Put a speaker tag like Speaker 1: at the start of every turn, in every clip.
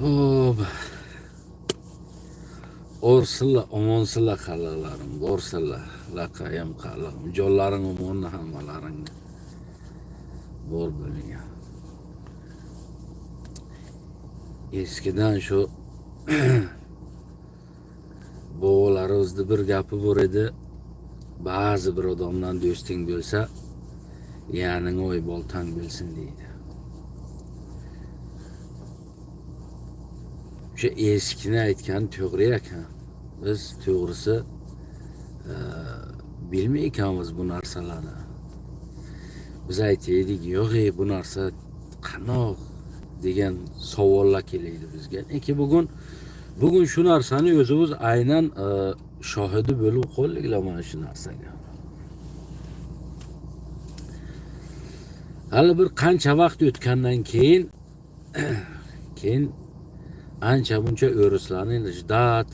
Speaker 1: Hop, orsilla, omonsilla qalig'larim, borsilla, laqayim qalig'im, jonlaring omonni hammalaring bor bo'ling. Eskidan shu bobolarimizda bir gapi bor edi. Ba'zi bir odamdan do'sting bo'lsa, yaning o'y boltang bilsin deydi. Şu eskini aytgani to'g'ri ekan. Biz to'g'risi bilmay ekanmiz bu narsalarni. Biz aytaylik, yo'q, bu narsa qanoq degan savollar kelaydi bizga. Neki bugun shu narsani o'zimiz aynan shohidi bo'lib qoldik mana shu narsaga. Hali bir qancha vaqt o'tgandan keyin ancha buncha o'rislarning Jdat,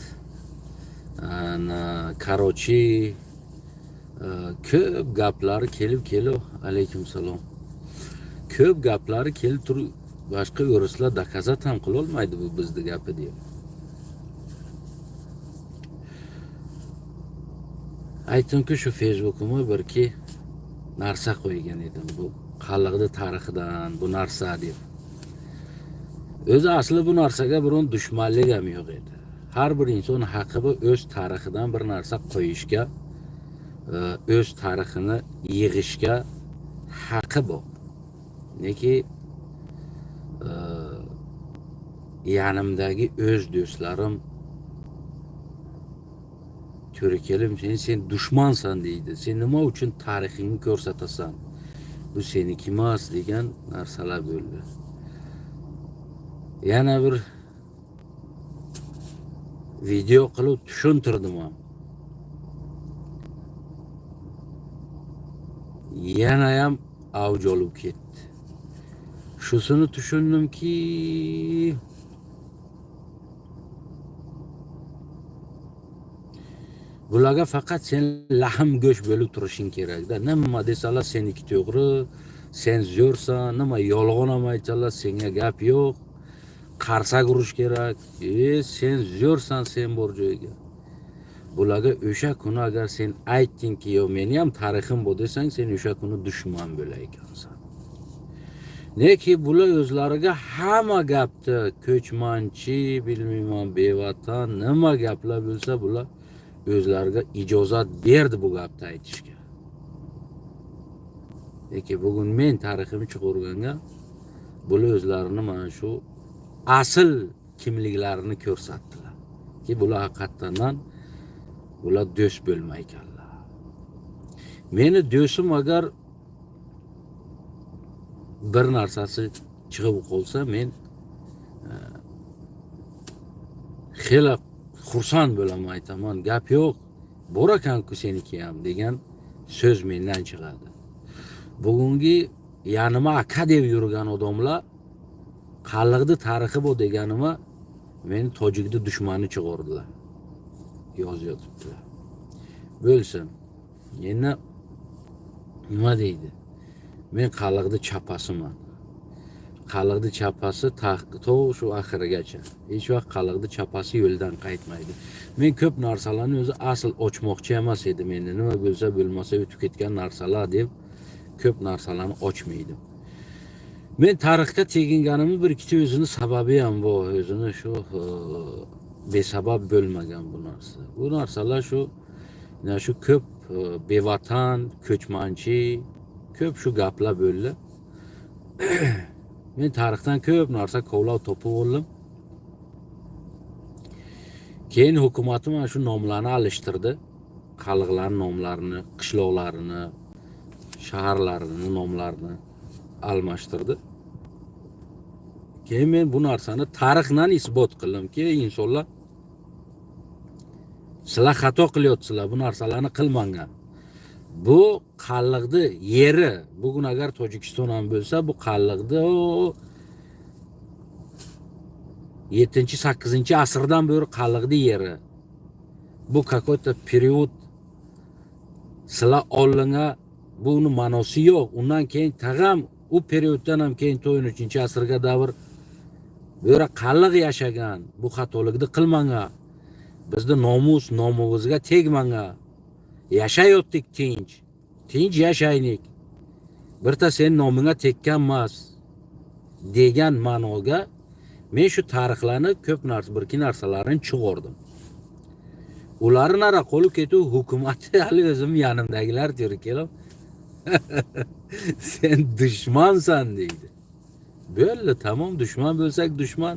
Speaker 1: Karochi ko'p gaplari kelib alaykum salom. Ko'p gaplari kelib turib boshqa o'rislar dokazat ham qila olmaydi bu bizni gapi deb. Aytdimki shu Facebook'imga birki narsa qo'ygan edim, bu qalig'ni tarixidan bu narsa deb. O'zi asli bu narsaga biron dushmanlik ham yo'q edi. Har bir inson haqqi bu o'z tarixidan bir narsa qo'yishga, o'z tarixini yig'ishga haqqi bor. Neki yanimdagi o'z do'stlarim to'g'ri kelib, sen dushmansan deydi. Sen nima uchun tarixingni ko'rsatasan? Bu seniki emas degan narsalar bo'ldi. Yana bir video qilib tushuntirdim ham. Yana ham avj olib ketdi. Shusini tushundimki, bularga faqat sen lahm go'sht bo'lib turishing kerak-da. Nima desalar seniki to'g'ri, sen zo'rsan, nima yolg'on ham aytsalar senga gap yo'q. Qarsak urish kerak. Sen zo'rsan, sen bor joyga. Bularga o'sha kuni agar sen aytdingki, yo meni ham tarixim bor desang, sen o'sha kuni dushman bo'lar ekansan. Neki bular o'zlariga hamma gapni ko'chmanchi, bilmayman, bevatan, nima gaplar bo'lsa bular o'zlariga ijozat berdi bu gapni aytishga. Neki bugun men tariximni chiqarganga bular o'zlarini mana shu asl kimliklarini ko'rsatdilar. Ki bular haqiqatan bular do'st bo'lmaydilar. Meni do'stim agar bir narsasi chiqib qolsa, men xela xursand bo'laman, aytaman, gap yo'q, bor ekan-ku seniki ham degan so'z mendan chiqadi. Bugungi yanima aka deb yurgan odamlar qalig'ni tarixi bor deganima meni tojikni dushmani chiqardilar. Yozyotibdilar. Bo'lsin. Yana nima deydi? Men qalig'ni chapasiman. Qalig'ni chapasi to shu oxirigacha. Hech vaqt qalig'ni chapasi yo'ldan qaytmaydi. Men ko'p narsalarni o'zi asl ochmoqchi emas edim endi. Nima bo'lsa bo'lmasa o'tib ketgan narsalar deb ko'p narsalarni ochmaydim. Men tarixga teginganimni bir ikkita o'zini sababi ham bor. O'zini shu besabab bo'lmagan bu narsa. Bu narsalar shu ko'p bevatan, ko'chmanchi, ko'p shu gaplar bo'ldi. Men tarixdan ko'p narsa kovlab topib oldim. Keyin hukumatim mana shu nomlarni alishtirdi. Qalig'larning nomlarini, qishloqlarini, shaharlarini nomlarini almashtirdi. Keyin men bu narsani tarixdan isbot qildimki, insonlar sizlar xato qilyapsizlar, bu narsalarni qilmangan. Bu qalig'ni yeri, bugun agar Tojikiston ham bo'lsa, bu qalig'ni 7-8 asrdan beri qalig'ni yeri. Bu какой-то период sizlar oldinga buni ma'nosi yo'q. Undan keyin tag'am u perioddan ham keyin 13-asrga davr Böyle qalliq yashagan, bu xatolikni qilmanga. Bizni nomus, nomimizga tegmanga. Yashayotdik tinch. Tinch yashaylik. Birta sen nomingga tekkan emas degan ma'noga men shu tarixlarni ko'p narsa, bir ikki narsalarini chiqardim. Ularni nara qo'li ketuv hukumati hali o'zim yanimdagilar turi kelib sen dushmansan deydi. Bo'ldi, tamom, dushman bo'lsak dushman.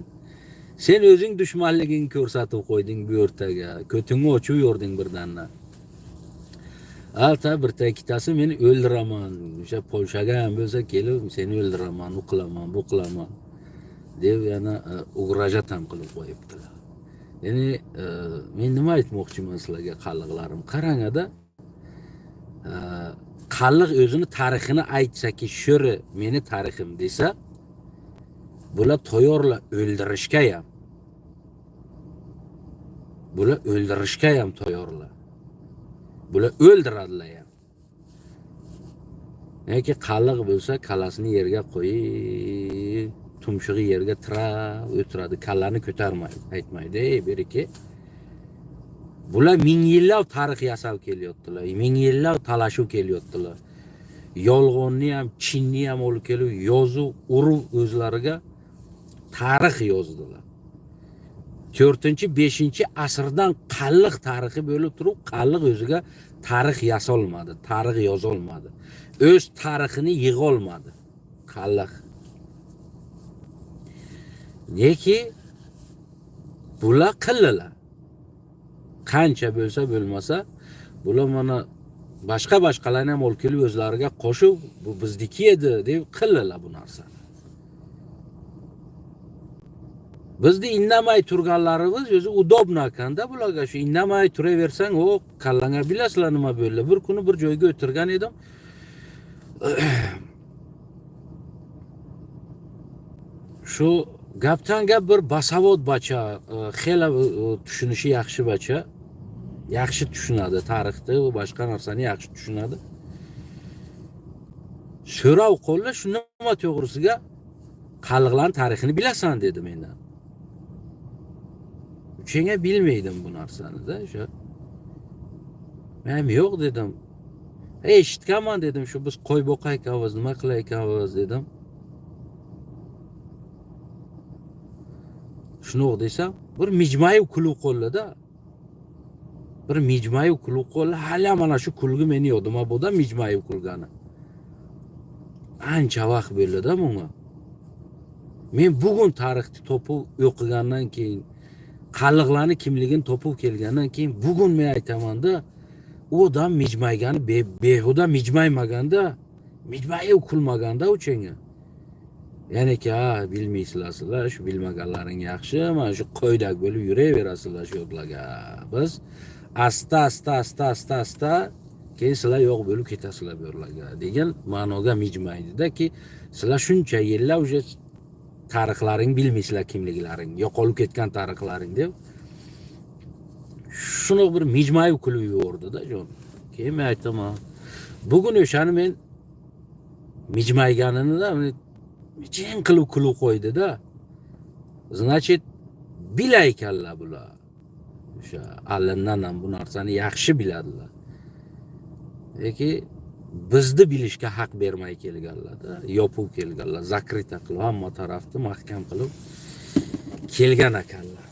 Speaker 1: Sen o'zing dushmanligingni ko'rsatib qo'yding bu o'rtaga. Ko'tingni ochib yording birdandan. Alta birta ikkitasi meni o'ldiraman. O'sha Polshaga ham bo'lsa kelib seni o'ldiraman, u qilaman, bu qilaman deb yana ugrajat ham qilib qo'yibdilar. Ya'ni men nima aytmoqchiman sizlarga qalliqlarim? Qarangada, qalliq o'zini tarixini aytsaki, sho'ri meni tarixim desa, bular tayyorlar o'ldirishga ham. Bular o'ldirishga ham tayyorlar. Bular o'ldiradilar ham. Yoki qalliq bo'lsa, kallasini yerga qo'yib, tumshug'i yerga tirab o'tiradi, kallani ko'tarmaydi, aytmaydi, "Ey, beriki." Bular ming yillab tarix yasab kelyaptilar, ming yillab talashuv kelyaptilar. Yolg'onni ham, chinni ham olib kelib, yozuv, urib o'zlariga tarix yozdilar. 4-5 asrdan qalliq tarixi bo'lib turib, qalliq o'ziga tarix yasolmadi, tarix yozolmadi. O'z tarixini yig'olmadi. Qalliq. Neki bular qildilar. Qancha bo'lsa bo'lmasa, bular mana boshqalarni ham olib kelib o'zlariga qo'shib, bu bizniki edi deb qildilar bu narsani. Bizni indamay turganlarimiz o'zi udobna ekanda bularga. Shu indamay turaversang, o kallanga bilasizlar nima bo'ldi. Bir kuni bir joyga o'tirgan edim. Shu gapdan gap bir basavod bacha, xela tushunishi yaxshi bacha, yaxshi tushunadi tarixni va boshqa narsani yaxshi tushunadi. So'rov qo'lla shu nima to'g'risiga qalliqlarning tarixini bilasan dedi mendan. Uchenga bilmaydim bu narsani-da o'sha. Men yo'q dedim. Eshitganman dedim, shu biz qo'y boqay ekanmiz, nima qilay ekanmiz dedim. Shuni desam, bir mijmayev kulib qo'llada. Bir mijmayev kulib qo'lla, hali mana shu kulgi meni yodimda bo'ldi, mijmayev kulgani. Ancha vaqt bo'ldi-da bunga. Men bugun tarixni topib o'qigandan keyin, qalliqlarni kimligini topib kelgandan keyin bugun men aytaman-da, u odam mijmaygani behuda mijmaymaganda, mijmayev kulmaganda o'chenga. Ya'ni ki, bilmaysizlar, shu bilmaganlaring yaxshi, mana shu qo'ydak bo'lib yuraverasizlar shu yo'llarga. Biz asta keyin sizlar yo'q bo'lib ketasizlar bu yo'llarga degan ma'noga mijmaydida ki, sizlar shuncha yillar o'sha tarixlaring bilmaysizlar kimliklaring, yo'qolib ketgan tarixlaring deb shuni bir mijmayev kulib yubordi-da jon. Keyin men aytaman, bugun o'shani men mijmayganini-da jin qilib kulib qo'ydi-da. Значит, bilaykanlar bular. O'sha allandan ham bu narsani yaxshi biladilar. Lekin bizni bilishga haq bermay kelganlar-da, yopib kelganlar, zakrita qilib, hamma tarafni mahkam qilib kelgan ekanlar.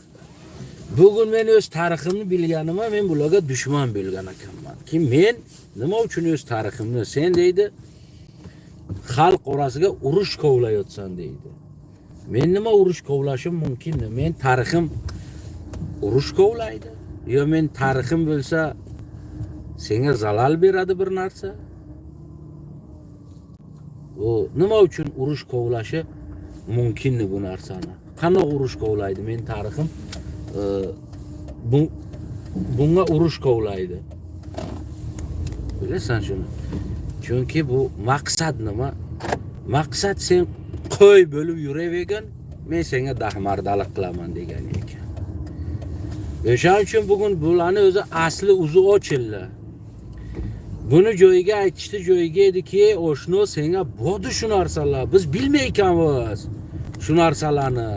Speaker 1: Bugun men o'z tariximni bilganimda men bularga dushman bo'lgan ekanman. Kim men nima uchun o'z tariximni sen deydi, xalq orasiga urush kovlayotsan deydi. Men nima urush kovlashim mumkin? Men tarixim urush kovlaydi. Yo men tarixim bo'lsa senga zalal beradi bir narsa. O nima uchun urush kovlashi mumkinmi bu narsani? Qanday urush kovlaydi? Men tarixim bunga urush kovlaydi. Bilasan shuni? Chunki bu maqsad nima? Maqsad sen qo'y bo'lib yuravergan, men senga dahmardalik qilaman degan ekan. O'shaning uchun bugun bularni o'zi asli uzi ochildi. Buni joyiga aytishdi, joyiga ediki, oshno senga bodi shu narsalar, biz bilmaykanmiz shu narsalarni.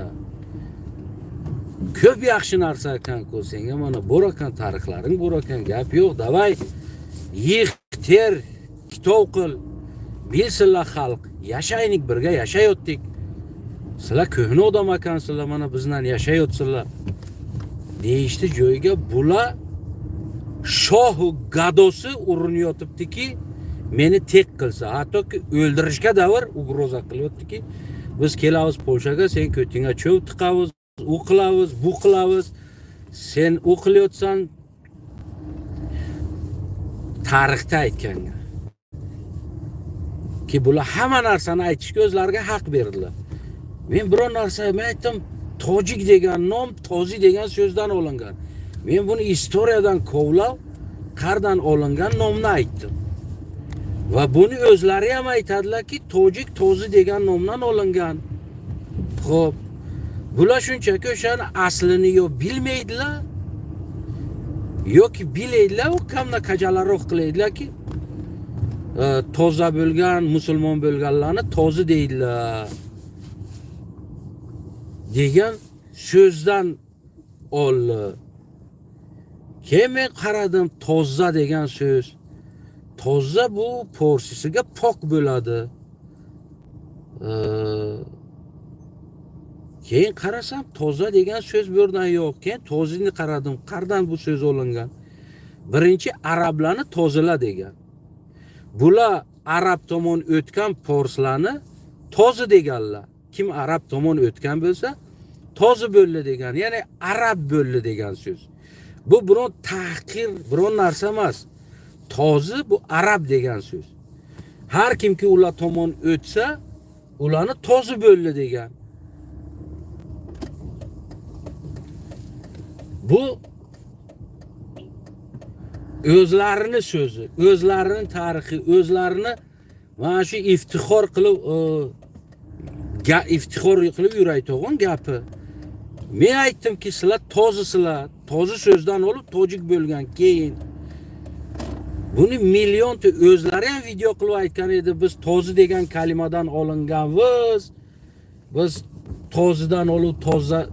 Speaker 1: ko'p yaxshi narsa ekan-ku senga mana bor ekan tarixlaring bor ekan gap yo'q davay yig' ter kitob qil bilsinlar xalq yashaylik birga yashayotdik sizlar ko'hna odam ekansizlar mana bizdan yashayotsizlar deyishdi joyiga bular shohu gadosi urinayotibdiki meni tek qilsa hattoki o'ldirishga davr ugroza qilyaptiki biz kelamiz Polshaga sen ko'tingga cho'v tiqamiz u qilamiz bu qilamiz sen u qilyotsan tarixda aytganga ki bular hamma narsani aytishga o'zlariga haq berdilar men biror narsa men aytdim tojik degan nom tozi degan so'zdan olingan men buni istoriyadan kovlab qardan olingan nomni aytdim va buni o'zlari ham aytadilarki tojik tozi degan nomdan olingan xo'p bular shunchaki o'shani aslini yo bilmaydilar yoki biladilar u kamda kajalarroq qilaydilarki toza bo'lgan musulmon bo'lganlarni tozi deydilar degan so'zdan oldi. Keyin men qaradim toza degan so'z. Toza bu forsisiga pok bo'ladi. Keyin qarasam toza degan so'z bu yerdan yo'q. Keyin tozini qaradim. Qardan bu so'z olingan? Birinchi arablarni tozilar degan. Bular arab tomon o'tgan forslarni tozi deganlar. Kim arab tomon o'tgan bo'lsa, tozi bo'ldi degan. Ya'ni arab bo'ldi degan so'z. Bu biron tahqir, biron narsa emas. Tozi bu arab degan so'z. Har kimki ular tomon o'tsa, ularni tozi bo'ldi degan. Bu o'zlarini so'zi, o'zlarining tarixi, o'zlarini mana shu iftixor qilib yurayotgan gapi. Men aytdimki, sizlar tozisizlar. Tozi so'zdan olib tojik bo'lgan. Keyin buni millionta o'zlari ham video qilib aytgan edi. Biz tozi degan kalimadan olinganmiz. Biz tozidan olib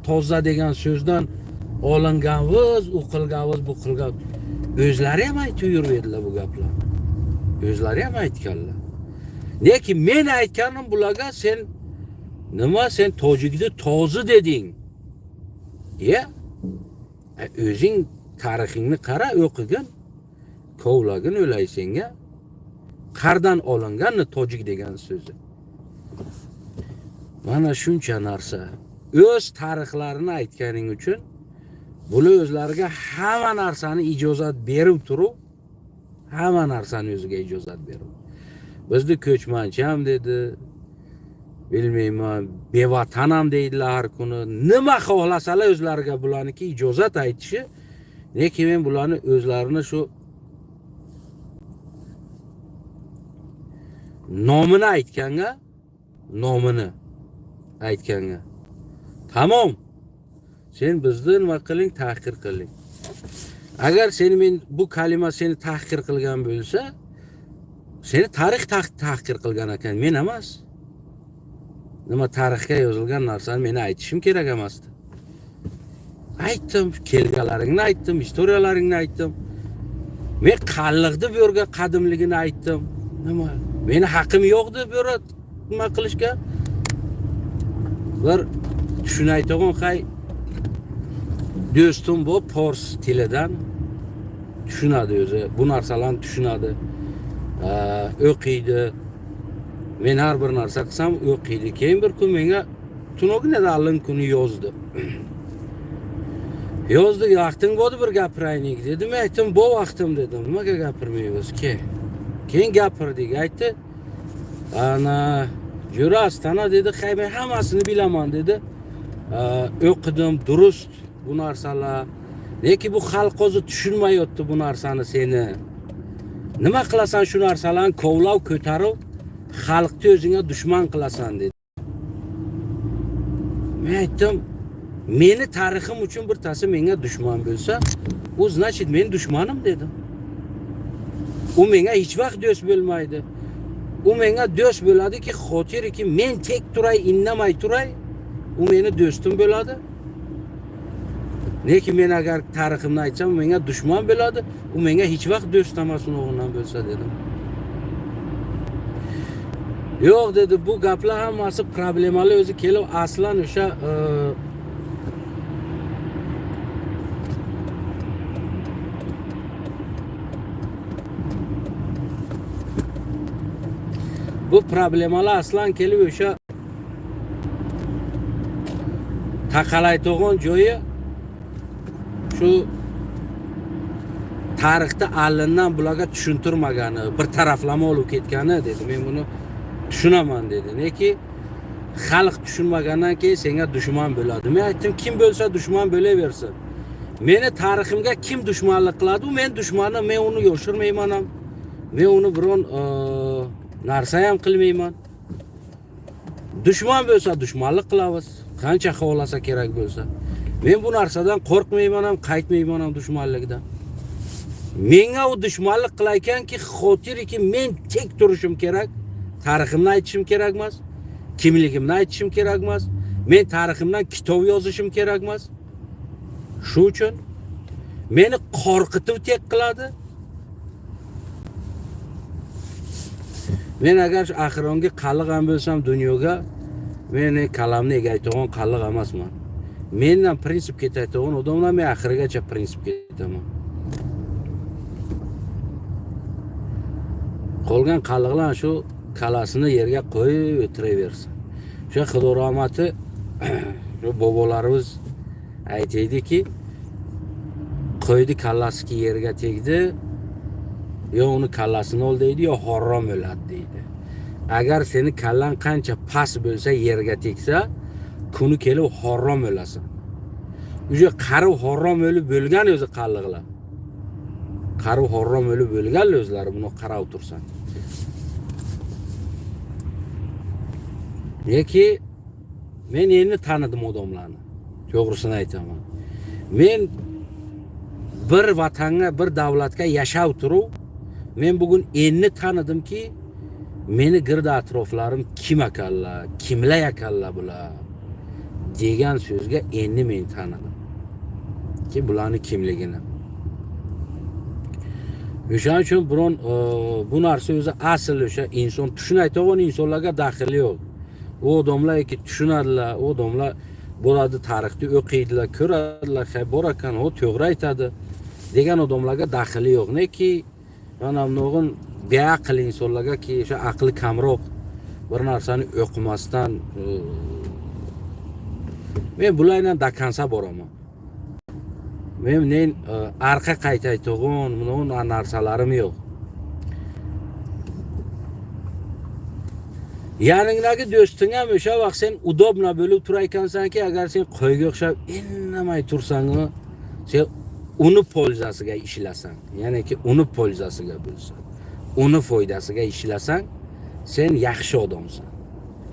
Speaker 1: toza degan so'zdan olinganmiz, u qilganmiz, bu qilgan. O'zlari ham aytib yuradilar bu gaplarni. O'zlari ham aytganlar. Lekin men aytganim bularga sen nima sen tojikni tozi deding. Ya? O'zing tarixingni qara, o'qigin, kovlagin o'lay senga. Qardan olinganni tojik degan so'zi. Mana shuncha narsa. O'z tarixlarini aytganing uchun bular o'zlariga hamma narsani ijozat berib turib, hamma narsani o'ziga ijozat berib. Bizni ko'chmanchi ham dedi, bilmayman, bevatan ham deydilar har kuni. Nima xohlasalar o'zlariga bularniki ijozat aytishi, lekin men bularni o'zlarini shu nomini aytganga. Tamom. Sen bizni nima qiling, tahqir qiling. Agar seni men bu kalima seni tahqir qilgan bo'lsa, seni tarix tahqir qilgan ekan, men emas. Nima tarixga yozilgan narsani meni aytishim kerak emasdi. Aytdim, kelganlaringni aytdim, historiyalaringni aytdim. Men qalliqni bu yerga qadimligini aytdim. Nima? Meni haqqim yo'qdi bu yerga nima qilishga. Bir shuni aytaman, qay do'stim bu fors tilidan tushunadi o'zi. Bu narsalarni tushunadi. O'qiydi. Men har bir narsa qilsam o'qiydi. Keyin bir kun menga tunog'ida allin kuni yozdi. Yozdi, vaqting bo'ldi bir gapiraylik dedi. Men aytdim, "Bu vaqtim" dedim. Nimaga gapirmaymiz ki? Keyin gapirdik, aytdi. Ana Jurastana dedi, "Men hammasini bilaman" dedi. O'qidim, durust bu narsalar. Lekin bu xalq o'zi tushunmayotdi bu narsani seni. Nima qilasan shu narsalarni kovlab ko'tarib, xalqni o'zingga dushman qilasan dedi. Men aytdim, meni tarixim uchun bir tasi menga dushman bo'lsa, u значит men dushmanim dedim. U menga hech vaqt do'st bo'lmaydi. U menga do'st bo'ladiki, xotiriki men tek turay, indamay turay, u meni do'stim bo'ladi. Neki men agar tariximni aytsam, menga dushman bo'ladi, u menga hech vaqt do'st emas undan bo'lsa dedim. Yo'q dedi, bu gaplar hammasi problemali o'zi kelib aslan o'sha bu problemalar aslan kelib o'sha taqalayto'g'on joyi shu tarixda allindan bularga tushuntirmagani, bir taraflama olib ketgani dedi. Men buni tushunaman dedi. Neki xalq tushunmagandan keyin senga dushman bo'ladi. Men aytdim, kim bo'lsa dushman bo'laversin. Meni tariximga kim dushmanlik qiladi, u men dushmanim, men uni yoshirmayman ham. Men uni biron narsa ham qilmayman. Dushman bo'lsa dushmanlik qilamiz, qancha xohlasa kerak bo'lsa. Men bu narsadan qo'rqmayman ham, qaytmayman ham dushmanlikdan. Menga u dushmanlik qilayotganki, xotiriki men tek turishim kerak, tariximni aytishim kerak emas, kimligimni aytishim kerak emas, men tariximdan kitob yozishim kerak emas. Shu uchun meni qo'rqitib tek qiladi. Men agar axrongi qalliq ham bo'lsam dunyoga, meni kalamni egaydigan qalliq emasman. Mendan prinsip ketayotgan odamlar men oxirigacha prinsip ketaman. Qolgan qalliqlar shu kalasini yerga qo'yib o'tiraversin. O'sha Xudo rahmati bobolarimiz aytadiki, qo'ydi kallasi yerga tegdi, yo uni kallasini ol deydi, yo harom o'ladi deydi. Agar seni kallan qancha past bo'lsa yerga tegsa, kuni kelib harom o'lasan. O'sha qarib harom o'lib bo'lgan o'zi qalliqlar. Qarib harom o'lib bo'lgan o'zlari buni qarab tursan. Neki men endi tanidim odamlarni. To'g'risini aytaman. Men bir vatanga, bir davlatga yashab turib, men bugun endi tanidimki, meni girdi atroflarim kim ekanlar, kimlar ekanlar bular degan so'zga endi men tanidim. Ki bularning kimligini. O'shaning uchun biron bu narsa o'zi asl o'sha inson tushunaydigan insonlarga daxli yo'q. U odamlarki tushunadilar, u odamlar bo'ladi tarixni o'qiydilar, ko'radilar, hay bor ekan, u to'g'ri aytadi degan odamlarga daxli yo'q. Neki mana bunog'in beaql insonlarga ki o'sha aqli kamroq bir narsani o'qimasdan men bulardan dakansa boraman. Men arqa qaytaydigan bunday narsalarim yo'q. Yaningdagi do'sting ham o'sha vaqt sen udobna bo'lib turar ekansanki, agar sen qo'yga o'xshab indamay tursang, sen uni foydasiga ishlasan, ya'niki uni foydasiga bo'lsan, uni foydasiga ishlasang, sen yaxshi odamsan.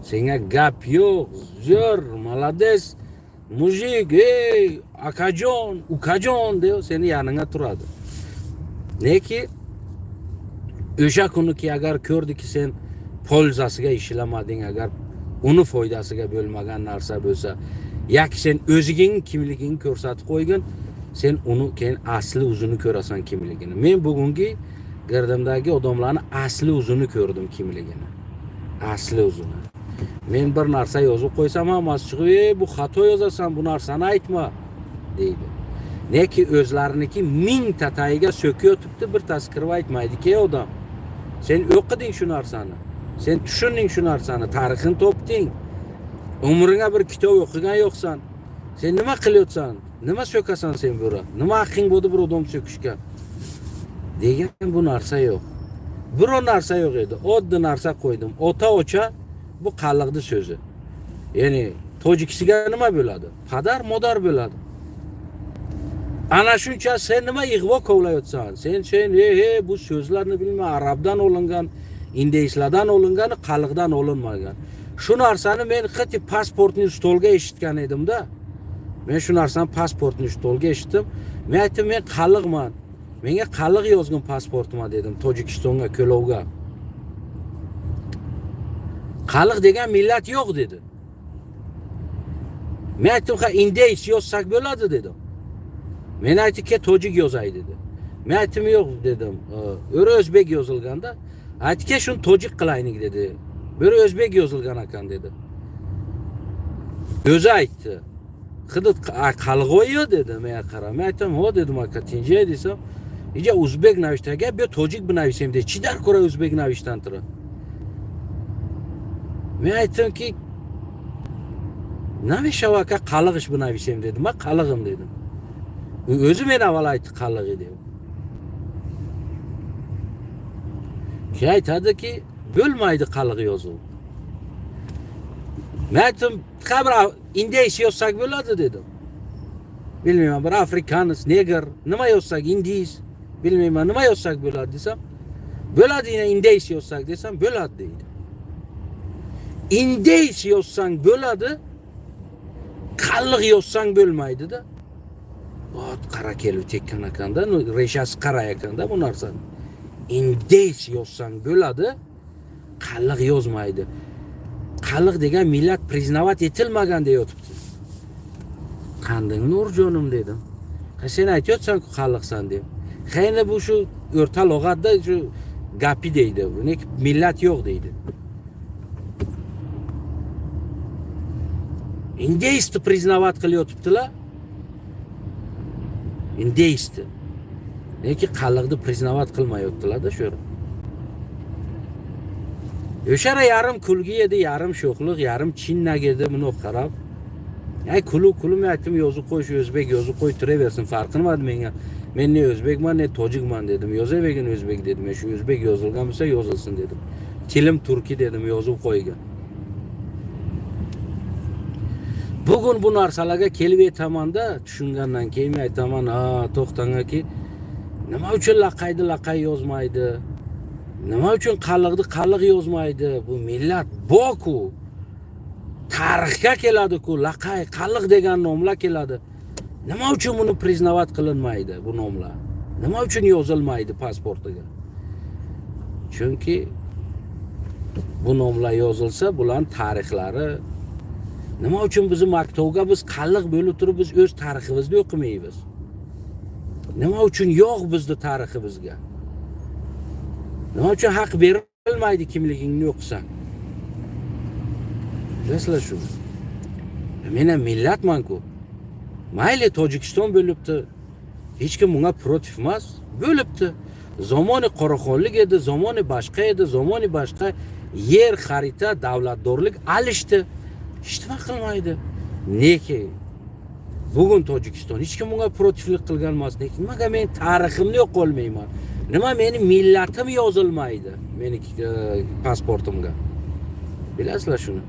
Speaker 1: Senga gap yo'q, zo'r, malades, mujik, ey, akajon, ukajon deb seni yaningga turadi. Neki o'sha kuniki agar ko'rdiki sen foydasiga ishlamading, agar uni foydasiga bo'lmagan narsa bo'lsa, yoki sen o'zingning kimligingni ko'rsatib qo'ygin, sen uni keyin asli o'zini ko'rasan kimligini. Men bugungi girdimdagi odamlarni asli o'zini ko'rdim kimligini. Asli o'zini. Men bir narsa yozib qo'ysam hammasi chiqib, bu xato yozasan, bu narsani aytma deydi. Neki o'zlariniki ming tatayiga so'kib o'tibdi, bir tasqirib aytmaydi-ki odam. Sen o'qiding shu narsani. Sen tushunding shu narsani, tarixini topding. Umringga bir kitob o'qigan yo'qsan. Sen nima qilyapsan? Nima so'kasan sen bura? Nima haqqing bo'ldi bir odam so'kishga? Degan bu narsa yo'q. Biror narsa yo'q edi. Oddiy narsa qo'ydim. Ota-ocha bu qalliqdi so'zi. Ya'ni tojikisiga nima bo'ladi? Padar, modar bo'ladi. Ana shuncha sen nima ig'vo kovlayotsan? Sen bu so'zlarni bilma, arabdan olingan, indeyslardan olingan, qalliqdan olinmagan. Shu narsani men xiti pasportni stolga eshitgan edim-da. Men shu narsani pasportni stolga eshitdim. Men aytdim, men qalliqman. Menga qalliq yozgan pasportman dedim Tojikistonga, Ko'lovga. Qalliq degan millat yo'q dedi. Men aytdim, ha indeys yozsak bo'ladi dedim. Men aytdimki tojik yozay dedi. Men aytdim yo'q dedim. Öre o'zbek yozilganda aytdiki shuni tojik qilaylik dedi. Böyle o'zbek yozilgan ekan dedi. O'zi aytdi. Hidi qalg'oyo dedi menga qarab. Men aytdim, "Ho" dedim aka, tinjay desam, "Ija o'zbek navishtaga, bu tojik binavisam" dedi. Chidar ko'ra o'zbek navishdan turib. Men aytdimki, "Navisha aka qalg'ish binavisam" dedim. "Men qalg'im" dedim. O'zi men avval aytdi qalg'i deb. Ki aytadiki, bo'lmaydi qalg'i yozuv. Men aytdim, "Qabr indeys yozsak bo'ladi" dedim. Bilmayman, bir afrikanus, neger, nima yozsak, indeys, bilmayman, nima yozsak bo'ladi desam, "Bo'ladi, yine indeys yozsak" desam, "Bo'ladi" deydi. Indeys yozsang bo'ladi, qalg'i yozsang bo'lmaydi-da. Ot qara kelib tekkan ekanda, reshasi qara ekanda bu narsani. Indeys yozsang bo'ladi, qalg'i yozmaydi. Qalg'i degan millat priznavat etilmagan deb yotibdi. Qanday Nurjonim dedim. Sen aytayotsan-ku qalg'san deb. Qayni bu shu o'rta lug'atda shu gapi deydi. Buni millat yo'q deydi. Indeysni priznavat qilyotibdilar. Indeysni. Lekin qalg'ni priznavat qilmayotdilar-da shu yerda. O'shara yarim kulgi edi, yarim sho'xliq, yarim chinnag edi buni qarab. Ay kulib aytdim, yozib qo'y, shu o'zbek yozib qo'y, turaversin, farqi nima menga. Men ne o'zbekman, ne tojikman dedim. Yozavergin o'zbek dedim. Shu o'zbek yozilgan bo'lsa yozilsin dedim. Tilim turki dedim, yozib qo'ygan. Bugun bu narsalarga kelib aytamanda, tushungandan keyin aytaman, to'xtangaki, nima uchun laqay yozmaydi? Nima uchun qalg'i yozmaydi? Bu millat boku. Tarixga keladi-ku, laqay, qalg'i degan nomlar keladi. Nima uchun buni priznavat qilinmaydi bu nomlar? Nima uchun yozilmaydi pasportiga? Chunki bu nomlar yozilsa, bular tarixlari nima uchun bizni maktabga biz qalg'i bo'lib turib biz o'z tariximizni o'qimaymiz? Nima uchun yo'q bizning tariximizga? Nima uchun haq berilmaydi kimligingni o'qisan? Bilasizlar shu. Men ham millatman-ku. Mayli Tojikiston bo'libdi. Hech kim bunga protiv emas. Bo'libdi. Zamoni qoraxonlik edi, zamoni boshqa edi, zamoni boshqa. Yer, xarita, davlatdorlik alishdi. Hech nima qilmaydi. Neki bugun Tojikiston hech kim bunga protivlik qilgan emas. Nimaga men tariximni yo'q qolmayman? Nima meni millatim yozilmaydi meni pasportimga? Bilasizlar shuni?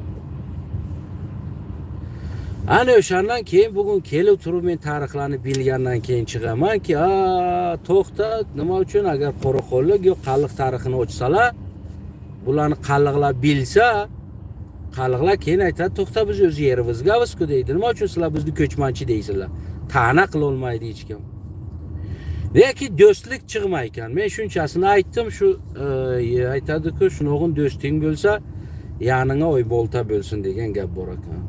Speaker 1: Ana o'shandan keyin bugun kelib turib men tarixlarni bilgandan keyin chiqamanki, to'xta, nima uchun agar qoraxonlik yo qalliq tarixini ochsalar, bularni qalliqlar bilsa, qalliqlar keyin aytadi, to'xta biz o'z yerimizga avizku deydi. Nima uchun sizlar bizni ko'chmanchi deysizlar? Ta'na qila olmaydi hech kim. Lekin do'stlik chiqmay ekan. Men shunchasini aytdim, shu aytadi-ku, shunog'in do'sting bo'lsa, yoningga oy bolta bo'lsin degan gap bor ekan.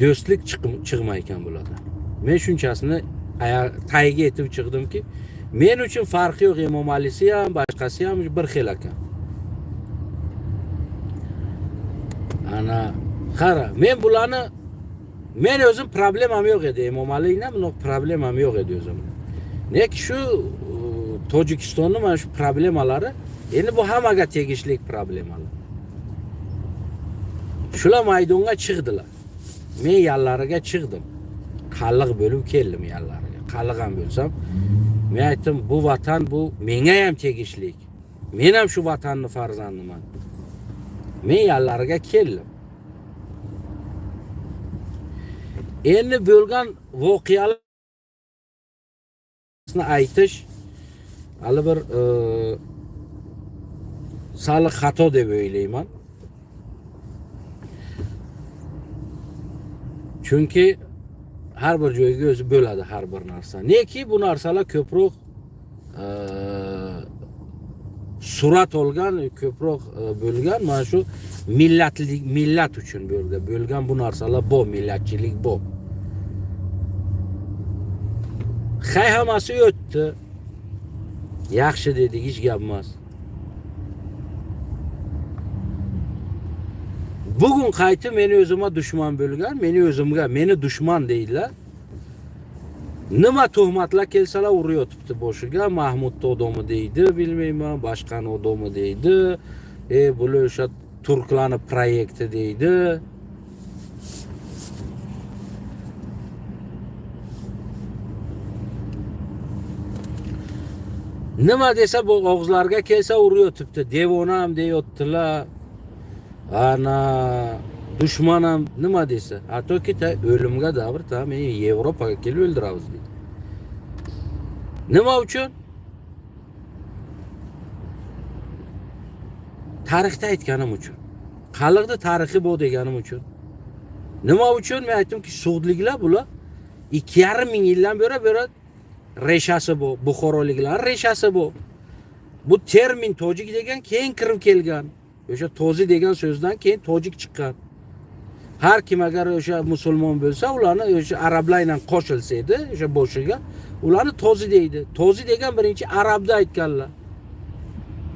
Speaker 1: Do'stlik chiqmay ekan bularda. Men shunchasini tagiga yetib chiqdimki, men uchun farqi yo'q, Imom Alisi ham, boshqasi ham bir xil ekan. Ana qara, men bularni men o'zim problemam yo'q edi. Imom Ali bilan buni problemam yo'q edi o'zim. Lekin shu Tojikistonning mana shu problemalari, endi bu hammaga tegishli problemalar. Shular maydonga chiqdilar. Men yallariga chiqdim. Qalliq bo'lib keldim yallariga. Qalliq ham bo'lsam, men aytdim, bu vatan bu menga ham tegishli. Men ham shu vatanning farzandiman. Men yallariga keldim. Endi bo'lgan voqealarni aytish hali bir sal xato deb o'ylayman. Chunki har bir joyga o'zi bo'ladi har bir narsa. Neki bu narsalar ko'proq surat olgan, ko'proq bo'lgan, mana shu millat uchun bo'lgan bu narsalar bu millatchilik bu. Hay hammasi o'tdi. Yaxshi dedik, hech gap emas. Bugun qaytib meni o'zimga dushman bo'lgan, meni dushman deydilar. Nima tuhmatlar kelsalar urib yotibdi boshiga. Mahmudni odami deydi, bilmayman, boshqani odami deydi. Bular o'sha turklarning proyekti deydi. Nima desa bu og'izlarga kelsa urib yotibdi. Devonam deyotdilar. Ana dushmanam nima desa, hattoki o'limga davr men Yevropaga kelib o'ldiramiz deydi. Nima uchun? Tarixda aytganim uchun. Qaliqda tarixi bu deganim uchun. Nima uchun? Men aytdimki, sudliklar bular 2,5 ming yildan beri reshasi bu, Buxoroliklar reshasi bu. Bu termin tojik degan keyin kirib kelgan. O'sha tozi degan so'zdan keyin tojik chiqqan. Har kim agar o'sha musulmon bo'lsa, ularni o'sha arablar bilan qo'shilsa edi, o'sha boshiga, ularni tozi deydi. Tozi degan birinchi arabda aytganlar.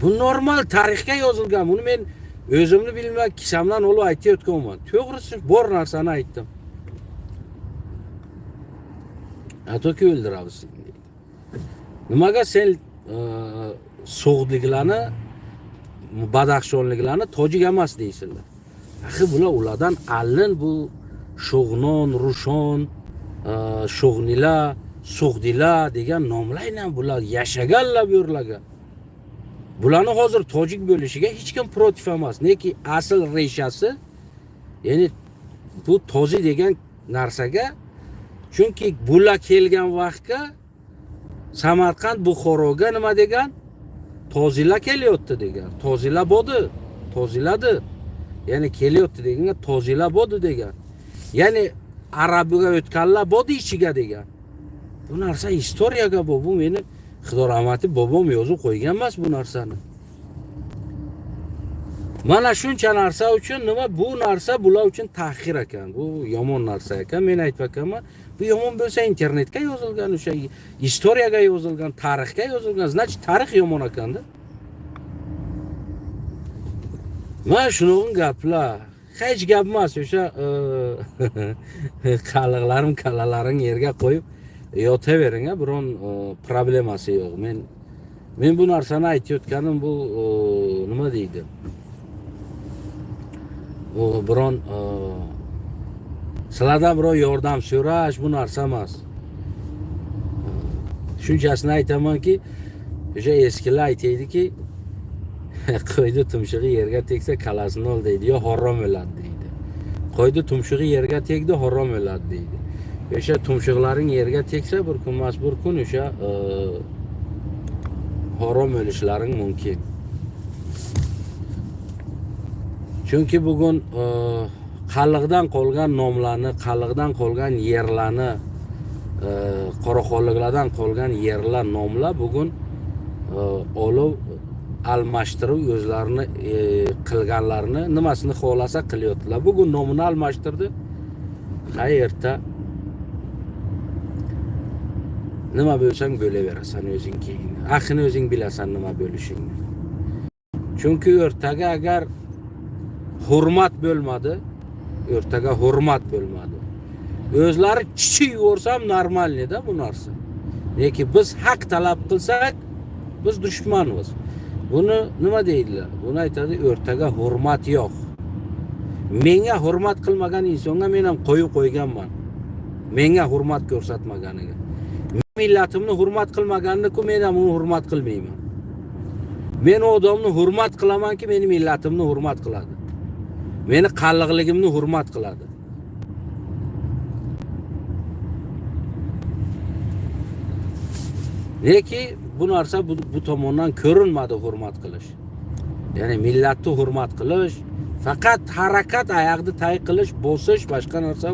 Speaker 1: Bu normal tarixga yozilgan. Buni men o'zimni bilmay kisamdan olib aytayotganman. To'g'risi bor narsani aytdim. Hattoki o'ldiramiz deydi. Nimaga sen so'g'dliklarni, badaxshonliklarni tojik emas deysizlar? Axir bular ulardan allin bu Sho'g'non, Rushon, Sho'g'nilar, So'g'dilar degan nomlar bilan bular yashaganlar bu yerlarga. Bularni hozir tojik bo'lishiga hech kim protiv emas. Neki asl reshasi, ya'ni bu tozi degan narsaga, chunki bular kelgan vaqtga Samarqand, Buxoroga nima degan? Tozilar kelyapti degan. Tozilar bo'ldi, toziladi. Ya'ni kelyapti deganga tozilar bo'ldi degan. Ya'ni arabiga o'tganlar bo'ldi ichiga degan. Bu narsa historiyaga bu meni Xudo rahmati bobom yozib qo'ygan emas bu narsani. Mana shuncha narsa uchun nima bu narsa bular uchun tahqir ekan. Bu yomon narsa ekan. Men aytmoqchiman, bu yomon bo'lsa internetga yozilgan, o'sha historiyaga yozilgan, tarixga yozilgan, значит tarix yomon ekanda. Mana shuning gaplar. Hech gap emas, o'sha qaliqlarim, kalalaring yerga qo'yib yotavering, biron problemasi yo'q. Men bu narsani aytayotganim bu nima deydi? Bu biron sizlardan birov yordam so'rash bu narsa emas. Shunchasini aytamanki, o'sha eskilar aytaydi-ki, qo'ydi tumshug'i yerga tegsa kalasini ol deydi, yo harom o'ladi deydi. Qo'ydi tumshug'i yerga tegdi, harom o'ladi deydi. O'sha tumshuqlaring yerga tegsa bir kun emas bir kun o'sha harom o'lishlaring mumkin. Chunki bugun qaliqdan qolgan nomlarni, qaliqdan qolgan yerlarni, qoraqo'rg'onliklardan qolgan yerlar nomlar bugun olib almashtirib o'zlarini qilganlarni nimasini xohlasa qilyaptilar. Bugun nomini almashtirdi. Qayerda nima bo'lsang bo'laverasan o'zing keyin. Axini o'zing bilasan nima bo'lishingni. Chunki o'rtaga agar hurmat bo'lmadi, o'rtaga hurmat bo'lmadi. O'zlari chichi yursam normalda bu narsa. Lekin biz haq talab qilsak, biz dushmanmiz. Buni nima deydilar? Buni aytadi, o'rtaga hurmat yo'q. Menga hurmat qilmagan insonga men ham qo'yib qo'yganman. Menga hurmat ko'rsatmaganiga. Millatimni hurmat qilmaganini-ku men ham uni hurmat qilmayman. Men odamni hurmat qilamanki, meni millatimni hurmat qiladi. Meni qalliqligimni hurmat qiladi. Lekin bu narsa bu tomondan ko'rinmadi hurmat qilish. Ya'ni millatni hurmat qilish, faqat harakat oyoqni tay qilish, bosish, boshqa narsa.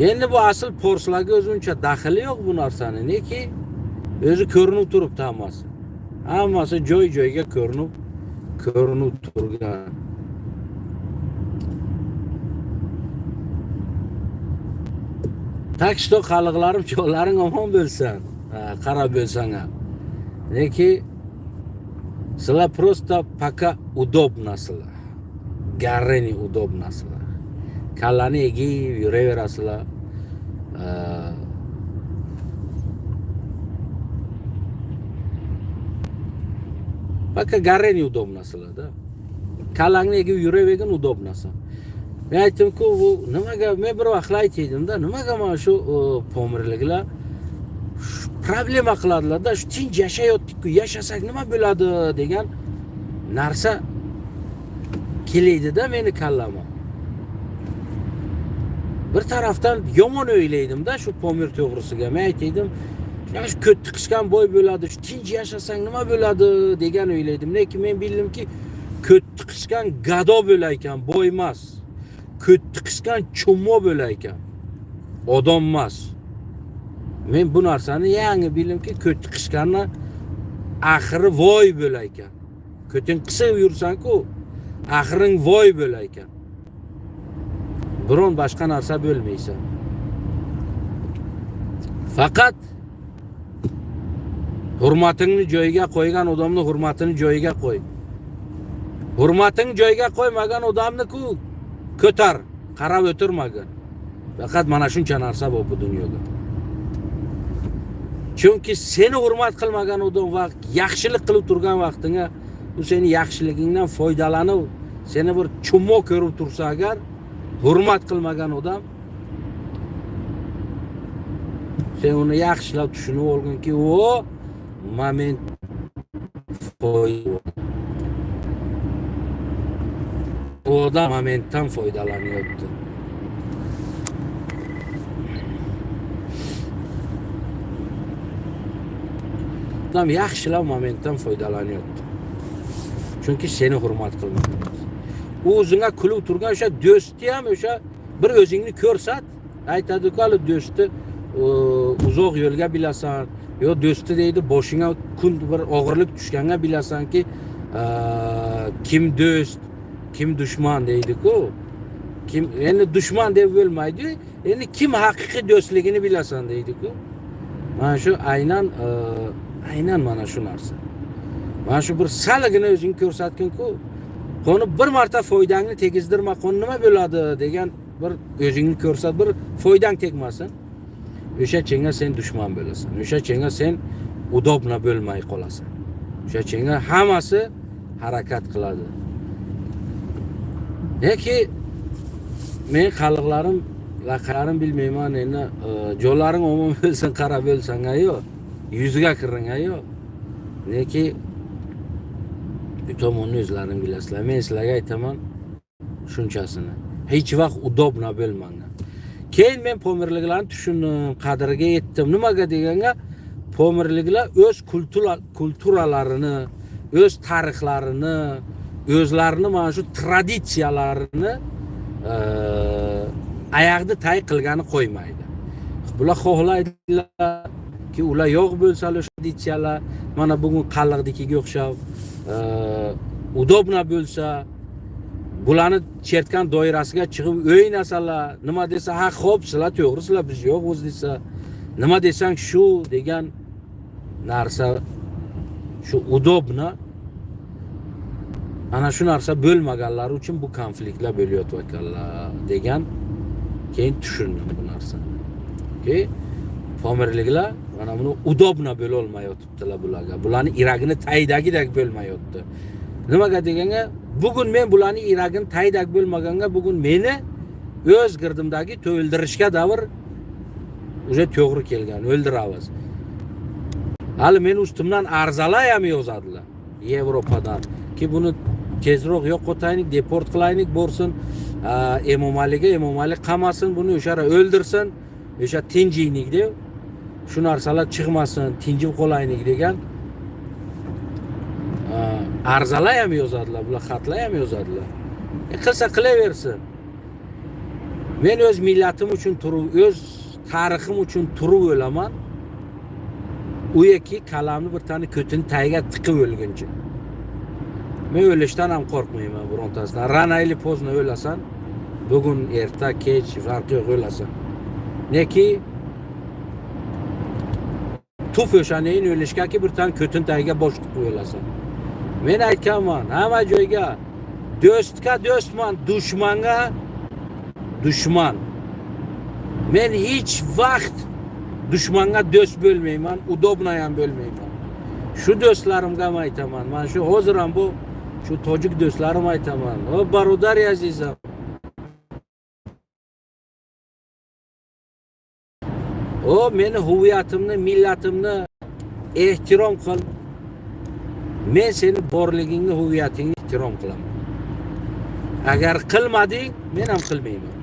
Speaker 1: Endi bu asl forslarga o'zuncha daxli yo'q bu narsani. Neki o'zi ko'rinib turibdi hammasi. Hammasi joy-joyga ko'rinib turgan. Takşto kalıklarım çoğların aman bölsen. Kara bölsen ha. Ne ki sıla prosta paka udobna sıla. Garreni udobna sıla. Kallani egi yüreğe sıla. Paka garreni udobna sıla da. Kallani egi yüreğe udobna sıla. Men aytdimku bu nimaga men bir vaqt aytdimda nimaga mana shu pomirliklar problema qiladilarda shu tinch yashayotdik-ku yashasak nima bo'ladi degan narsa kelaydi-da meni kallama. Bir tarafdan yomon o'ylaydimda shu pomir to'g'risiga. Men aytdim, shu ko't tiqishgan bo'y bo'ladi, shu tinch yashasang nima bo'ladi degan o'ylaydim. Lekin men bildimki ko't tiqishgan gado bo'lar ekan, bo'y emas. Ko't tiqishgan cho'mo bo'lar ekan. Odam emas. Men bu narsani yangi bildimki ko't tiqishganni axiri voy bo'lar ekan. Ko'ting qisib yursan-ku, axiring voy bo'lar ekan. Biron boshqa narsa bo'lmaysan. Faqat hurmatingni joyiga qo'ygan odamni hurmatini joyiga qo'y. Hurmating joyiga qo'ymagan odamni-ku ko'tar, qarab o'tirmagan. Faqat mana shuncha narsa bor bu dunyoda. Chunki seni hurmat qilmagan odam va yaxshilik qilib turgan vaqtingga u seni yaxshiligingdan foydalanib, seni bir chumo ko'rib tursa agar hurmat qilmagan odam sen uni yaxshilab tushunib olgunki o moment o odam momentdan foydalanyapti. Odam yaxshilab momentdan foydalanyapti. Chunki seni hurmat qilmagan. U o'zingga kulib turgan o'sha do'stni ham o'sha bir o'zingni ko'rsat, aytadi-ku, hali do'stni uzoq yo'lga bilasan, yo do'sti deydi, boshingga kun bir og'irlik tushganga bilasanki, kim do'st, kim dushman deydi-ku. Kim endi dushman deb bo'lmaydi, endi kim haqiqiy do'stligini bilasan deydi-ku. Mana shu aynan mana shu narsa. Mana shu bir saligini o'zing ko'rsatgin-ku. Qoni bir marta foydangni tegizdirma, qoni nima bo'ladi degan bir o'zingni ko'rsat, bir foydang tegmasin. O'sha chenga sen dushman bo'lasan. O'sha chenga sen udobna bo'lmay qolasan. O'sha chenga hammasi harakat qiladi. Yoki men qaliqlarim, laqalarim bilmayman, endi jo'laring omon bo'lsin, qarab bo'lsan ayo, yuziga kiring ayo. Neki tomonni o'zlaring bilasizlar. Men sizlarga aytaman shunchasini. Hech vaqt udobna bo'lmanglar. Keyin men pomirliklarni tushundim, qadriga yetdim. Nimaga deganga, pomirliklar o'z kulturalarini, o'z tarixlarini, o'zlarini mana shu traditsiyalarini oyoqni tay qilgani qo'ymaydi. Bular xohlaydilar ki ular yo'q bo'lsa o'sha traditsiyalar mana bugun qaliqdikiga o'xshab udobna bo'lsa, bularni chertgan doirasiga chiqib o'ynasalar, nima desa, ha xo'p, sizlar to'g'risizlar, biz yo'q o'z desa, nima desang shu degan narsa, shu udobna, ana shu narsa bo'lmaganlar uchun bu konfliktlar bo'lyapti vakallar degan keyin tushundim bu narsani. Ki pomirliklar mana buni udobna bo'la olmayotibdilar bularga. Bularni iragini taydagidek bo'lmayapti. Nimaga deganga, bugun men bularni iragini taydak bo'lmaganga bugun meni o'z girdimdagi o'ldirishga davr o'sha to'g'ri kelgan, o'ldiramiz. Hali men ustimdan arzalar ham yozadilar Yevropadan ki buni tezroq yo'qotaylik, deport qilaylik, borsin Emomaliga, Emomali qamasin, buni o'sha o'ldirsin, o'sha tinjiylik deb shu narsalar chiqmasin, tinjib qolaylik degan arzalar ham yozadilar, bular xatlar ham yozadilar. Qilsa qilaversin. Men o'z millatim uchun turib, o'z tarixim uchun turib o'laman. U yoki kalamni bir tane ko'tini tagiga tiqib o'lguncha. Men o'lishdan ham qo'rqmayman birontasidan. Rana ili pozni o'lasan, bugun erta kech farqi yo'q o'lasan. neki tuf o'shaning o'lishgaki bir tane ko'tin tagiga boshliq qo'yilasan. Men aytganman, hamma joyga do'stga do'stman, dushmanga dushman. Men hech vaqt dushmanga do'st bo'lmayman, udobna ham bo'lmayman. Shu do'stlarimga ham aytaman. Men shu hozir ham bu shu tojik do'stlarim aytaman. O barodar azizim. O meni huviyatimni, millatimni ehtirom qil. Men seni borligingni, huviyatingni ehtirom qilaman. Agar qilmading, men ham qilmayman.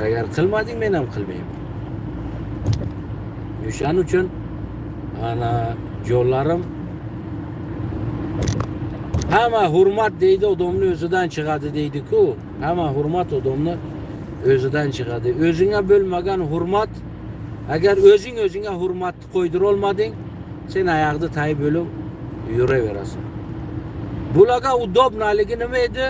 Speaker 1: Agar qilmading, men ham qilmayman. O'shaning uchun ana yo'llarim hamma hurmat deydi, odamni o'zidan chiqadi deydi-ku. Hamma hurmat odamni o'zidan chiqadi. O'zingga bo'lmagan hurmat, agar o'zingga hurmatni qo'ydira olmading, sen oyoqda tayib bo'lib yuraverasan. Bularga udobnaligi nima edi?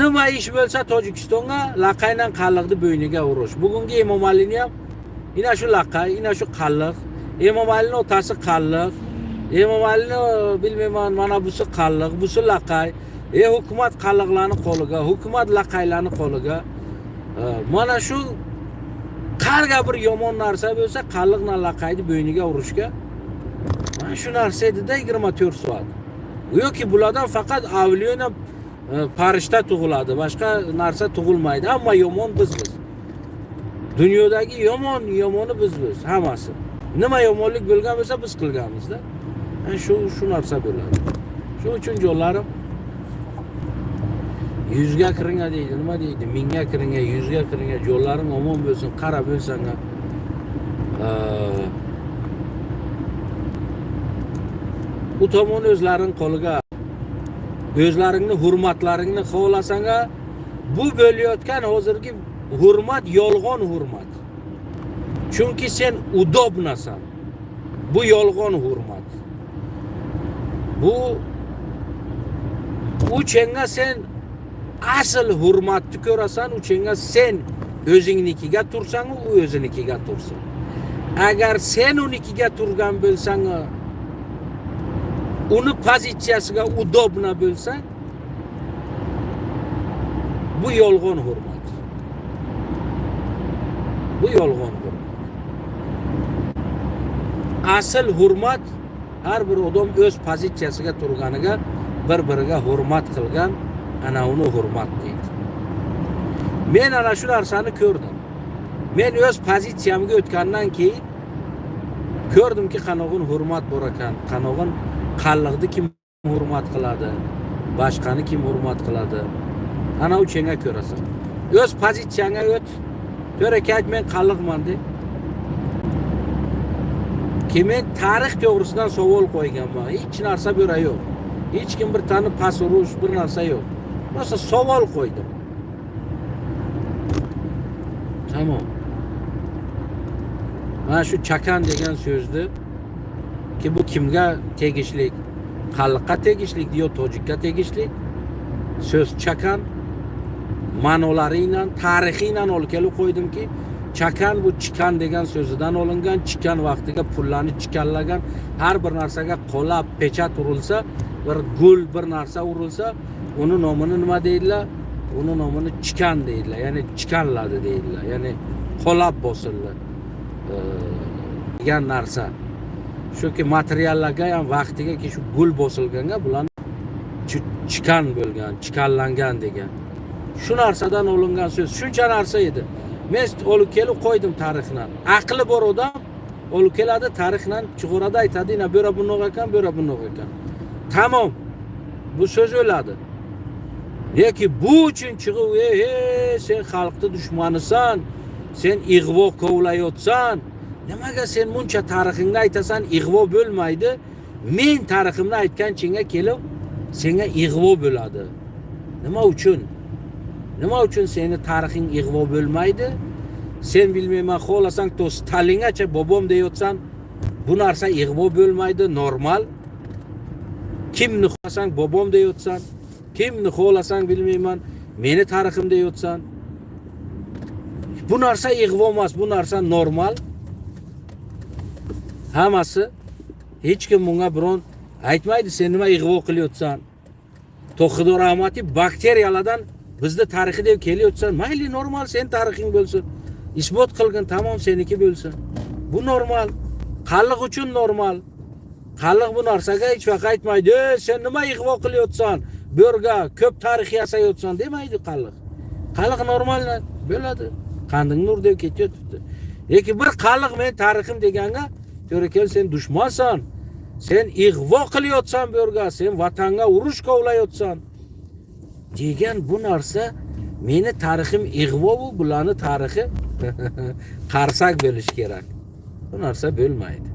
Speaker 1: Nima ish bo'lsa Tojikistonga laqaydan qalliqni bo'yniga urish. Bugungi Emomalining ham ina shu laqay, ina shu qalliq. Emomalining otasi qalliq. Emomalining bilmayman, mana busi qalliq, busi laqay. Hukumat qalliqlarni qo'liga, hukumat laqaylarni qo'liga. Mana shu qarga bir yomon narsa bo'lsa, qalliqni laqayni bo'yniga urishga. Mana shu narsa edi-da 24 soat. Yo'ki bulardan faqat avliyona farishta tug'iladi, boshqa narsa tug'ilmaydi. Hamma yomon biz. Dunyodagi yomoni biz, hammasi. Nima yomonlik bo'lgan bo'lsa biz qilganmiz-da. Shu narsa bo'ladi. Shu uchun yo'llarim 100 ga kiringa deydi, nima deydi? 1000 ga kiringa, 100 ga kiringa, yo'llaring omon bo'lsin, qarab bo'lsanga. Bu tomon o'zlaring qo'liga, o'zlaringni hurmatlaringni xohlasanga, bu bo'layotgan hozirgi hurmat yolg'on hurmat. Chunki sen udobnasan. Bu yolg'on hurmat. Bu uchenga sen asl hurmatni ko'rasan, uchenga sen o'zingnikiga tursan, u o'zinikiga tursin. Agar sen unikiga turgan bo'lsang, uni pozitsiyasiga udobna bo'lsang, bu yolg'on hurmat. Bu yolg'on hurmat. Asl hurmat har bir odam o'z pozitsiyasiga turganiga bir-biriga hurmat qilgan, ana uni hurmat deydi. Men ana shu narsani ko'rdim. Men o'z pozitsiyamga o'tgandan keyin ko'rdimki, qanog'in hurmat bor ekan, qanog'in qalliqni kim hurmat qiladi, boshqani kim hurmat qiladi. Ana uchenga ko'rasan. O'z pozitsiyangga o't. To'rakayt, men qalliqman de. Ki men tarix to'g'risidan savol qo'yganman. Hech narsa bo'ra yo'q. Hech kim bir tani pas urush, bir narsa yo'q. Rosa savol qo'ydim. Tamam. Mana shu chakan degan so'zni ki bu kimga tegishli? Qalliqqa tegishli yo tojikka tegishli? So'z chakan ma'nolari bilan, tarixiy bilan olib kelib qo'ydimki, chakan bu chikan degan so'zidan olingan, chikan vaqtiga pullarni chikanlagan, har bir narsaga qo'lab pechat urilsa, bir gul bir narsa urilsa, uni nomini nima deydilar? Uni nomini chikan deydilar, ya'ni chikanladi deydilar, ya'ni qo'lab bosildi degan narsa. Shuki materiallarga ham vaqtiga ki shu gul bosilganga bular chikan bo'lgan, chikanlangan degan. Shu narsadan olingan so'z, shuncha narsa edi. Men olib kelib qo'ydim tarixdan. Aqli bor odam olib keladi tarixdan, chig'orada aytadi, "Ina bo'ra bunoq ekan, bo'ra bunoq ekan." Tamam. Bu so'z o'ladi. Lekin bu uchun chiqib, sen xalqni dushmanisan, sen ig'vo kovlayotsan. Nimaga sen buncha tarixingni aytasan, ig'vo bo'lmaydi? Men tariximni aytgan chinga kelib, senga ig'vo bo'ladi. Nima uchun? Nima uchun seni tarixing ig'vo bo'lmaydi? Sen bilmayman, xohlasang to Stalingacha bobom deyotsan, bu narsa ig'vo bo'lmaydi, normal. Kimni xohlasang bobom deyotsan, kimni xohlasang bilmayman, meni tarixim deyotsan. Bu narsa ig'vo emas, bu narsa normal. Hammasi hech kim bunga biron aytmaydi, sen nima ig'vo qilyotsan. To'xidor Rahmatov bakteriyalardan bizni tarixi deb kelyotsan, mayli normal, sen tarixing bo'lsin. İsbot qilgin, tamam, seniki bo'lsin. Bu normal. Qalliq uchun normal. Qalliq bu narsaga hech vaqt aytmaydi, sen nima ig'vo qilyotsan, bu yerga ko'p tarix yasayotsan demaydi qalliq. Qalliq normal bo'ladi. Qanding nur deb ketyapti. Lekin bir qalliq men tarixim deganga, to'g'ri sen dushmansan. Sen ig'vo qilyotsan bu yerga, sen vatanga urush kovlayotsan degan bu narsa meni tarixim ig'vo, bu bularni tarixi qarsak bo'lish kerak. Bu narsa bo'lmaydi.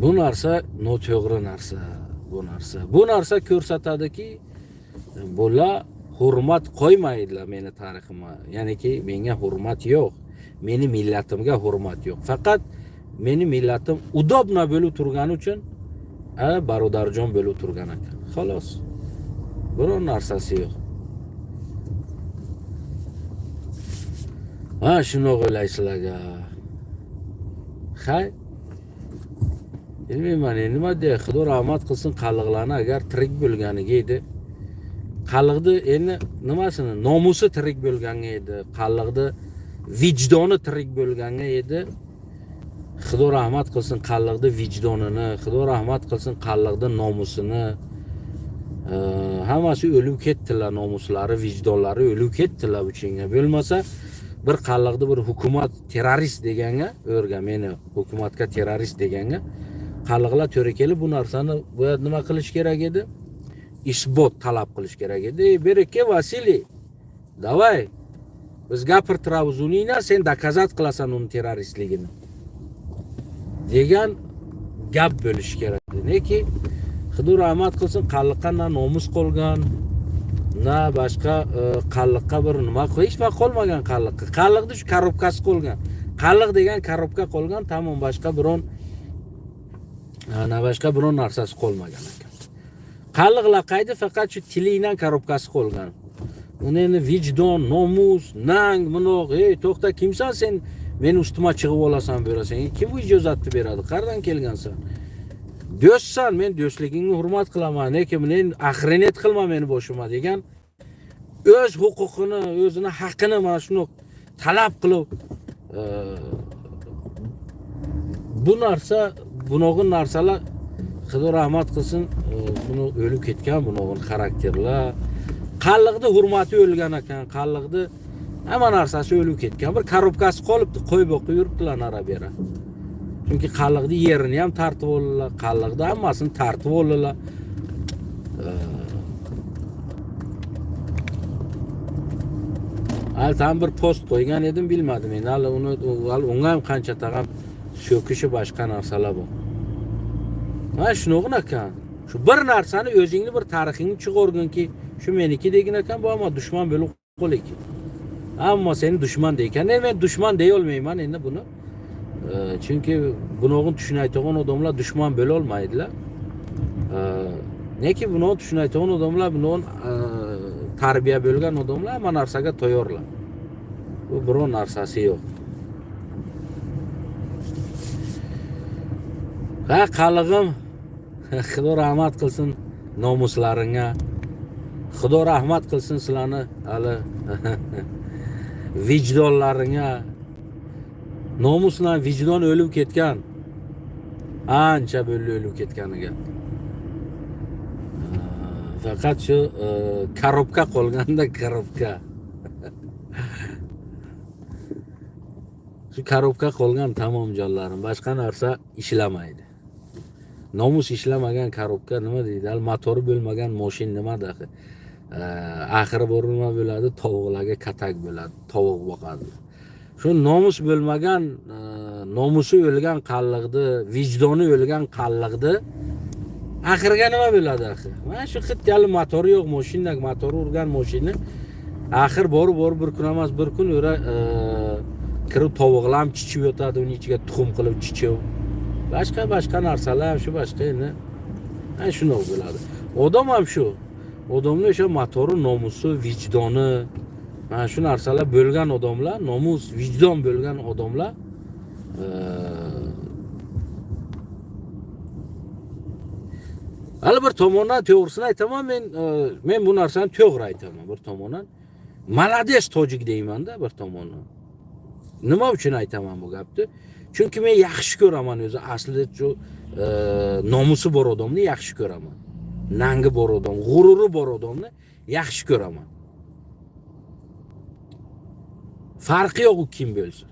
Speaker 1: Bu narsa noto'g'ri narsa, bu narsa. Bu narsa ko'rsatadiki, bular hurmat qo'ymaydilar meni tariximga. Ya'niki menga hurmat yo'q. Meni millatimga hurmat yo'q. Faqat meni millatim udobna bo'lib turgani uchun barodarjon bo'lib turgan ekan. Xolos. Biron narsasi yo'q. Ha, shuni o'ylaysizlarga. Hay. Bilmayman, nima dey, Xudo rahmat qilsin qalliqlarni, agar tirik bo'lganiga edi. Qalliqni endi nimasini, nomusi tirik bo'lganga edi. Qalliqni vijdoni tirik bo'lganga edi. Xudo rahmat qilsin qalliqni vijdonini, Xudo rahmat qilsin qalliqni nomusini. Hammasi o'lib ketdilar, nomuslari, vijdonlari o'lib ketdilar uchinga. Bo'lmasa bir qalliqni bir hukumat terrorist deganga, o'rga meni hukumatga terrorist deganga, qalliqlar to'g'ri kelib bu narsani nima qilish kerak edi? Isbot talab qilish kerak edi. Bereke Vasiliy, davay, biz gapirtiramiz uningni, sen dokazat qilasan uni terroristligini degan gap bo'lish kerak edi. Neki Xudo rahmat qilsin qalliqqa na nomus qolgan, na boshqa qalliqqa bir nima hech vaqt qolmagan qalliqqa. Qalliqning shu korobkasi qolgan. Qalliq degan korobka qolgan, tamom, boshqa biron narsasi qolmagan ekan. Qalliqlar qaydi, faqat shu tilidan korobkasi qolgan. Uni endi vijdon, nomus, nang, bunoq, to'xta, kimsan sen? Meni ustima chiqib olasan berasan. Kim bu ijozatni beradi? Qayerdan kelgansan? Do'stsan, men do'stligingni hurmat qilaman, lekin men axrinet qilma meni boshima degan o'z huquqini, o'zini haqqini mana shuni talab qilib bu narsa, bunog'in narsalar Xudo rahmat qilsin, buni o'lib ketgan bunog'in xarakterlar. Qalliqni hurmati o'lgan ekan, qalliqni hamma narsasi o'lib ketgan. Bir korobkasi qolibdi, qo'yib o'qib yuribdilar nara-bera. Chunki qalliqni yerini ham tartib oldilar, qalliqni hammasini tartib oldilar. Tam bir post qo'ygan edim, bilmadim men. Hali unga ham qancha tag'am so'kishi boshqa narsalar bor. Mana shunog'in ekan. Shu bir narsani o'zingni bir tarixingni chiqargunki, shu meniki degan ekan, bu ham dushman bo'lib qo'liki. Ammo seni dushman deykan, men dushman deya olmayman endi buni. Chunki bunog'in tushunaydigan odamlar dushman bo'la olmaydilar. Neki buni tushunaydigan odamlar, buni tarbiya bo'lgan odamlar hamma narsaga tayyorlar. Bu biron narsasi yo'q. Ha, qallig'im, Xudo rahmat qilsin nomuslaringga. Xudo rahmat qilsin sizlarni hali vijdonlaringga. Nomus bilan vijdon o'lib ketgan. Ancha bo'lib o'lib ketganiga. Faqat shu korobka qolganda, korobka. Shu korobka qolgan, tamom jonlarim, boshqa narsa ishlamaydi. Nomus ishlamagan korobka nima deydi? Motori bo'lmagan mashin nima deydi? Axiri bor nima bo'ladi? Tovuqlarga katak bo'ladi, tovuq boqadi. Shu nomus bo'lmagan, nomusi o'lgan qalliqni, vijdoni o'lgan qalliqni axirga nima bo'ladi axir? Mana shu xitgali motori yo'q mashinaga, motori urgan mashina axir borib bir kun emas, bir kun o'ra kirib tovuqlar ham chichib yotadi, uning ichiga tuxum qilib chichib. Boshqa narsalar ham shu boshqa endi Ha shundoq bo'ladi. Odam ham shu. Odamlar o'sha motori, nomusi, vijdoni, mana shu narsalar bo'lgan odamlar, nomus, vijdon bo'lgan odamlar hali bir tomondan to'g'risini aytaman, men bu narsani to'g'ri aytaman bir tomondan. Malades tojik deyman-da bir tomondan. Nima uchun aytaman bu gapni? Chunki men yaxshi ko'raman o'zi aslida shu nomusi bor odamni yaxshi ko'raman. Nangi bor odam, g'ururi bor odamni yaxshi ko'raman. Farqi yo'q u kim bo'lsa.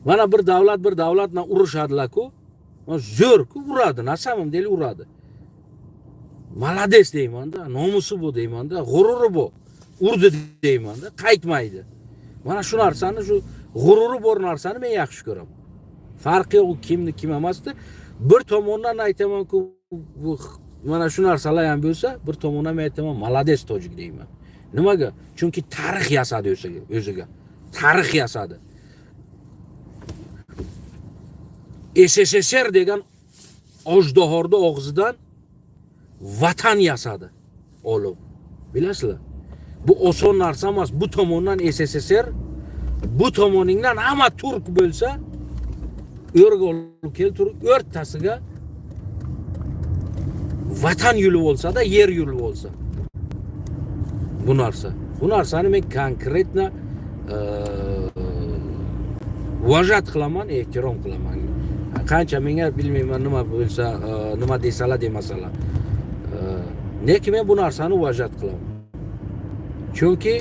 Speaker 1: Mana bir davlat bilan urushadilar-ku, zo'r-ku uradi, nasamim deyli uradi. Malades deyman-da, nomusi bu deyman-da, g'ururi bu. Urdi deyman-da, qaytmaydi. Mana shu narsani, shu g'ururi bor narsani men yaxshi ko'raman. Farqi yo'q u kimni kim emasdi. Bir tomondan aytaman-ku, bu mana shu narsalar ham bo'lsa, bir tomondan men aytaman malades tojik deyman. Nimaga? Chunki tarix yasadi o'ziga. Tarix yasadi. SSSR degan ojdahorda og'zidan vatan yasadi. Olib. Bilasizlar? Bu oson narsa emas. Bu tomondan SSSR, bu tomoningdan hamma turk bo'lsa, o'rga olib keltirib, o'rtasiga vatan yuli bo'lsa-da, yer yuli bo'lsa. Bu narsa. Bu narsani men konkretno уважать qilaman, ehtirom qilaman. Qancha menga bilmayman nima bo'lsa, nima desalar demasalar. Lekin men bu narsani уважать qilaman. Chunki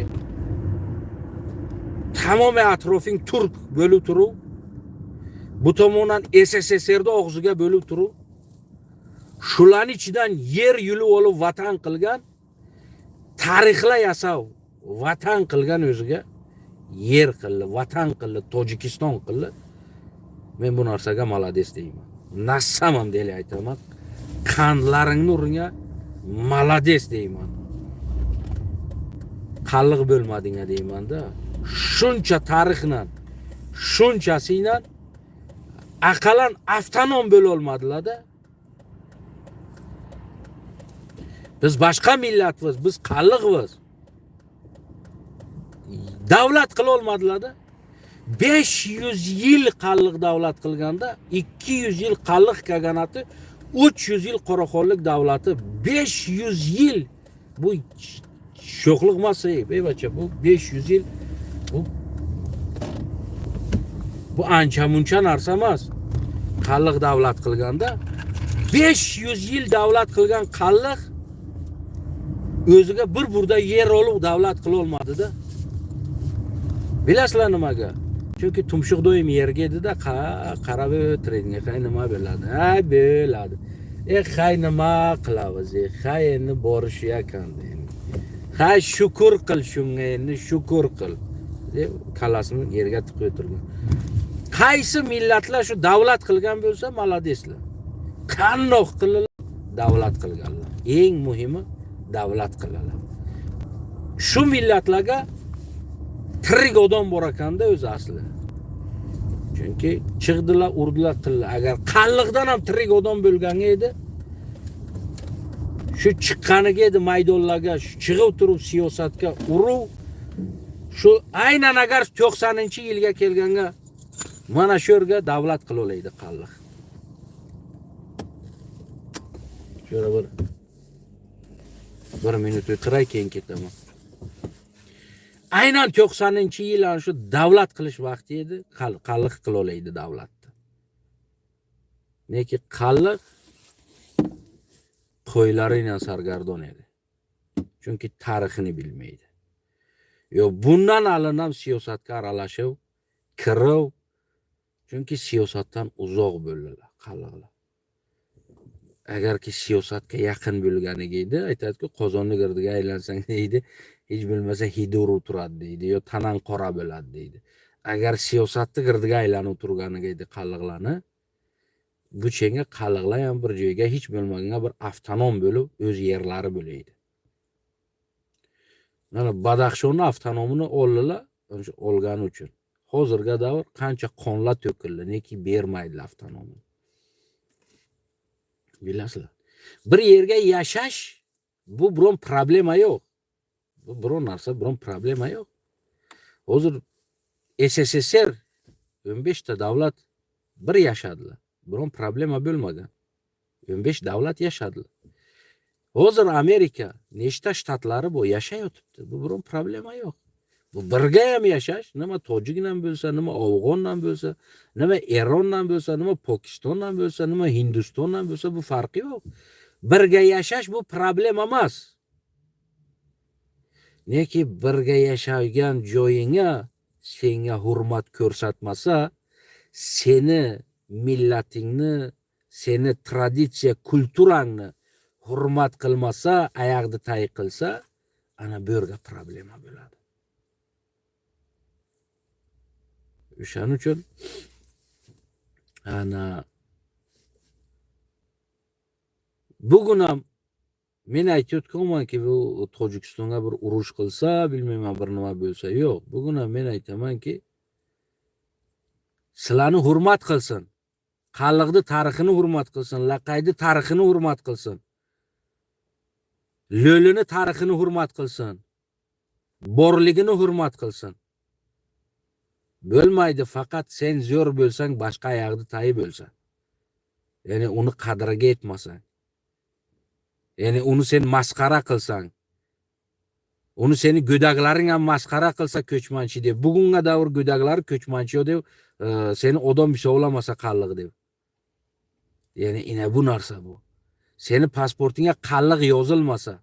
Speaker 1: tamoman atrofing turk bo'lib turib, bu tomondan SSSRda og'ziga bo'lib turib, shularning ichidan yer yuli olib vatan qilgan, tarixlar yasab, vatan qilgan o'ziga yer qildi, vatan qildi, Tojikiston qildi. Men bu narsaga malades deyman. Nassamam deyli aytaman. Qandlaringni uringa malades deyman. Qalliq bo'lmadinga deyman-da. Shuncha tarixdan, shunchasidan aqalan avtonom bo'la olmadilar-da. Biz boshqa millatmiz, biz qalliqmiz. Davlat qila olmadilar-da. 500 yil qalliq davlat qilganda, 200 yil qalliq kaganati, 300 yil qoraxonlik davlati, 500 yil bu sho'xliq emas, bebacha bu 500 yil bu ancha muncha narsa emas. Qalliq davlat qilganda 500 yil davlat qilgan qalliq o'ziga bir burda yer olib davlat qila olmadi-da. Bilasizlar nimaga? Chunki tumshuq doim yerga edi-da, qarab o'tiring, qay nima bo'ladi? Ha, bo'ladi. Qay nima qilamiz? Qay endi borishi ekan endi. Qay shukr qil shunga, endi shukr qil deb kalasini yerga tiqib o'tirgan. Qaysi millatlar shu davlat qilgan bo'lsa, maladeslar. Qandoq qilib davlat qilganlar. Eng muhimi davlat qilganlar. Shu millatlarga tirik odam bor ekanda o'zi asli. Chunki chiqdilar, urdilar, qildilar. Agar qalliqdan ham tirik odam bo'lgan edi, shu chiqqaniga edi maydonlarga, chiqib turib siyosatga uruv, shu aynan agar 90-yilga kelganga mana shu yerga davlat qila olaydi qalliq. Shura bir minut o'tiray, keyin ketaman. Aynan 90-yil shu davlat qilish vaqti edi, qalliq qila olaydi davlatni. Neki qalliq qo'ylari bilan sargardon edi. Chunki tarixini bilmaydi. Yo bundan alinam siyosatga aralashib, kirib, chunki siyosatdan uzoq bo'ldilar qalliqlar. Agarki siyosatga yaqin bo'lganiga edi, aytadi-ku, qozonni girdiga aylansang deydi, hech bilmasa hidi urib turadi deydi, yo tanan qora bo'ladi deydi. Agar siyosatni girdiga aylanib turganiga edi qalliqlarni, bu chenga qalliqlar ham bir joyga hech bo'lmaganga bir avtonom bo'lib, o'z yerlari bo'laydi. Mana Badaxshonni avtonomini oldilar, olgani uchun. Hozirga davr qancha qonlar to'kildi, neki bermaydi avtonomini. Bilasizlar. Bir yerga yashash bu biron problema yo'q. Bu biron narsa, biron problema yo'q. Hozir SSSR 15 ta davlat bir yashadilar. Biron problema bo'lmagan. 15 davlat yashadilar. Hozir Amerika nechta shtatlari bu yashayotibdi. Bu biron problema yo'q. Bu birga ham yashash, nima tojikdan bo'lsa, nima afg'ondan bo'lsa, nima Erondan bo'lsa, nima Pokistondan bo'lsa, nima Hindistondan bo'lsa, bu farqi yo'q. Birga yashash bu problema emas. Neki birga yashayotgan joyingga senga hurmat ko'rsatmasa, seni millatingni, seni traditsiya, kulturangni hurmat qilmasa, oyoqni tay qilsa, ana bu yerga problema bo'ladi. O'shaning uchun ana bugun ham men aytayotganmanki, bu Tojikistonga bir urush qilsa, bilmayman bir nima bo'lsa, yo'q. Bugun ham men aytamanki, sizlarni hurmat qilsin. Qalliqni tarixini hurmat qilsin, Laqayni tarixini hurmat qilsin. Lo'lini tarixini hurmat qilsin. Borligini hurmat qilsin. Bo'lmaydi, faqat sen zo'r bo'lsang, boshqa oyoqni tayi bo'lsa. Ya'ni uni qadriga yetmasang. Ya'ni uni sen masxara qilsang. Uni seni go'daklaring ham masxara qilsa ko'chmanchi deb. Bugunga davr go'daklari ko'chmanchi deb seni odam hisoblamasa qalliq deb. Ya'ni ina bu narsa bu. Seni pasportingga qalliq yozilmasa,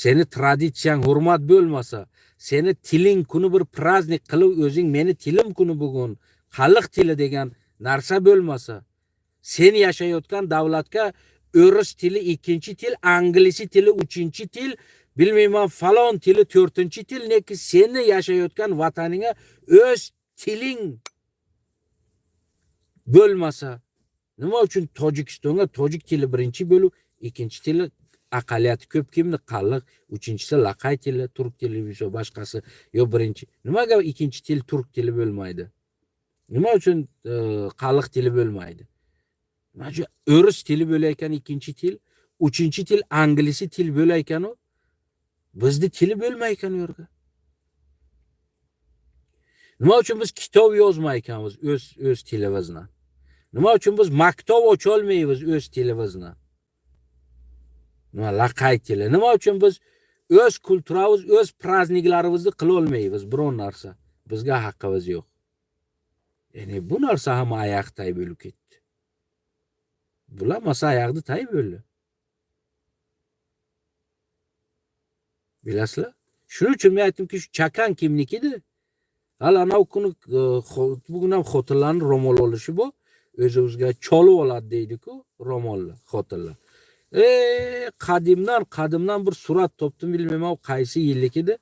Speaker 1: seni traditsiyang hurmat bo'lmasa, seni tiling kuni bir praznik qilib o'zing meni tilim kuni bugun qalliq tili degan narsa bo'lmasa, sen yashayotgan davlatga o'ris tili ikkinchi til, anglisi tili uchinchi til, bilmayman falon tili to'rtinchi til, neki seni yashayotgan vataningga o'z tiling bo'lmasa, nima uchun Tojikistonga tojik tili birinchi bo'lib, ikkinchi tili aqaliyati ko'p kimni qalliq, uchinchisi laqay tili, turk tili bo'lsa boshqasi, yo birinchi. Nimaga ikkinchi til turk tili bo'lmaydi? Nima uchun qalliq tili bo'lmaydi? Mana o'ris tili bo'layotgan ikkinchi til, uchinchi til anglisi til bo'layotgan u. Bizning tili bo'lmayotgan u yerga. Nima uchun biz kitob yozmayotganmiz o'z tilimizni? Nima uchun biz maktab ocha olmaymiz o'z tilimizni? Nima laqay tili? Nima uchun biz o'z kulturamiz, o'z prazniklarimizni qila olmaymiz? Biron narsa bizga haqqimiz yo'q. Ya'ni bu narsa ham oyoq tay bo'lib ketdi. Bulamasa oyoqni tay bo'ldi. Bilasizlar? Shuning uchun men aytdimki, shu chakan kimnikidi? Hali anav kuni bugun ham xotinlarning ro'mol olishi bu. O'zimizga cholib oladi deydi-ku, ro'mollar, xotinlar. Qadimdan bir surat topdim, bilmayman qaysi yillik edi.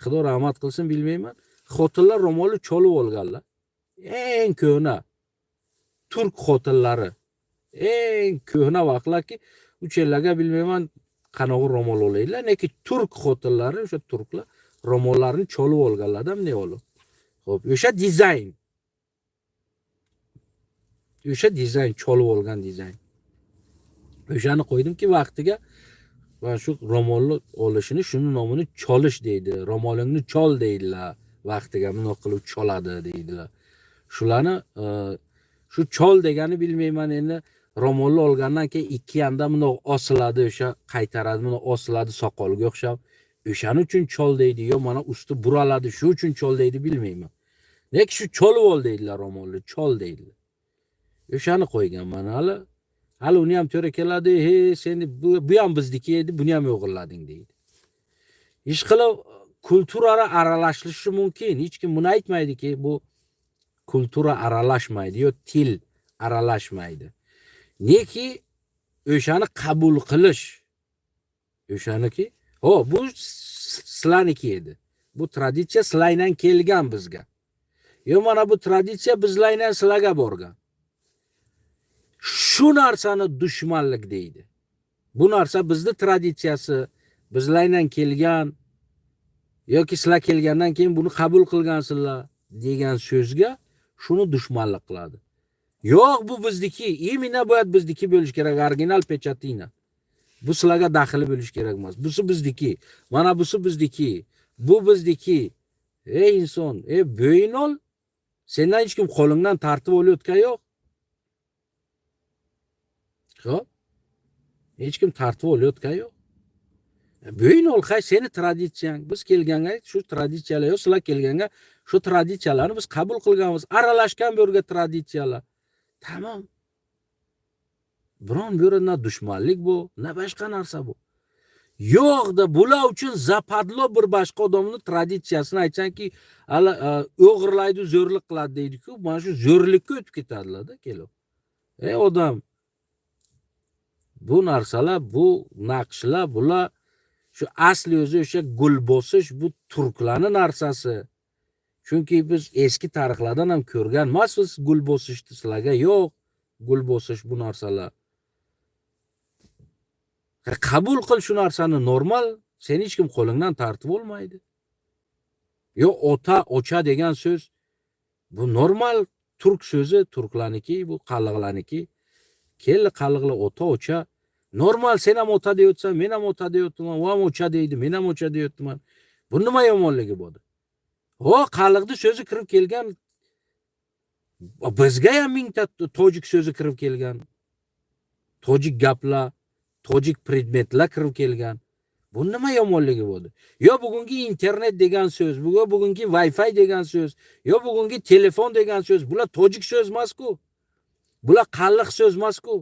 Speaker 1: Xudo rahmat qilsin, bilmayman. Xotinlar ro'molni cholib olganlar. Eng ko'hna turk xotinlari. Eng ko'hna vaqtlarki, uchellarga bilmayman qanog'i ro'mol olaydilar. Neki turk xotinlari, o'sha turklar ro'mollarni cholib olganlardan ne olib. Xo'p, o'sha dizayn. O'sha dizayn cholib olgan dizayn. O'shani qo'ydimki vaqtiga va shu ro'molni olishini, shuni nomini cholish deydi. Ro'molingni chol deydilar. Vaqtiga buni qilib choladi deydilar. Shularni shu chol degani bilmayman, endi ro'molni olgandan keyin ikki yonda buni osiladi, o'sha qaytaradi, buni osiladi soqolga o'xshab. O'shaning uchun chol deydi, yo mana usti buraladi, shu uchun chol deydi, bilmayman. Nek shu cholib ol deydilar, ro'molni chol deydilar. O'shani qo'yganman hali uni ham to'ra keladi, "He, seni bu ham bizniki edi, buni ham o'g'irlading" deydi. Ish qilib kulturara aralashishi mumkin. Hech kim buni aytmaydiki, bu kultura aralashmaydi yo til aralashmaydi. Neki o'shani qabul qilish. O'shaniki, bu sizlarniki edi. Bu traditsiya sizlardan kelgan bizga. Yo mana bu traditsiya bizlardan sizlarga borgan. Shu narsani dushmanlik deydi. Bu narsa bizning traditsiyasi, bizlardan kelgan yoki sizlar kelgandan keyin buni qabul qilgansizlar degan so'zga shuni dushmanlik qiladi. Yo'q, bu bizniki. Imенно bu bizniki bo'lish kerak, original pechatina. Bu sizlarga daxli bo'lish kerak emas. Busi bizniki. Mana busi bizniki. Bu bizniki. Ey inson, bo'yin ol. Sendan hech kim qo'lingdan tartib olayotgan yo'q. Xo'p? Hech kim tartib olayotgan yo'q. Bo'yin ol, seni traditsiyang. Biz kelganga shu traditsiyalar yo'q, sizlar kelganga shu traditsiyalarni biz qabul qilganmiz. Aralashgan bu yerga traditsiyalar. Tamam. Biron bir na dushmanlik bu, na boshqa narsa bu. Yo'q-da, bular uchun zapadlo bir boshqa odamning traditsiyasini aytsanki, o'g'irlaydi, zo'rlik qiladi deydi-ku, mana shu zo'rlikka o'tib ketadilar-da, kelib. Ey odam, bu narsalar, bu naqshlar, bular shu asli o'zi o'sha gul bosish, bu turklarning narsasi. Chunki biz eski tarixlardan ham ko'rgan emasmiz gul bosishni, sizlarga yo'q gul bosish bu narsalar. Qabul qil shu narsani, normal, seni hech kim qo'lingdan tartib olmaydi. Yo ota, ocha degan so'z bu normal turk so'zi, turklarniki, bu qalliqlarniki. Kelli qalliqlar ota, ocha. Normal, sen ham ota deyotsan, men ham ota deyotman, u ham ocha deydi, men ham ocha deyotman. Bu nima yomonligi bo'ldi? Qalliqni so'zi kirib kelgan. Bizga ham mingta tojik so'zi kirib kelgan. Tojik gaplar, tojik predmetlar kirib kelgan. Bu nima yomonligi bo'ldi? Yo bugungi internet degan so'z, bugungi Wi-Fi degan so'z, yo bugungi telefon degan so'z, bular tojik so'z emas-ku. Bular qalliq so'z emas-ku.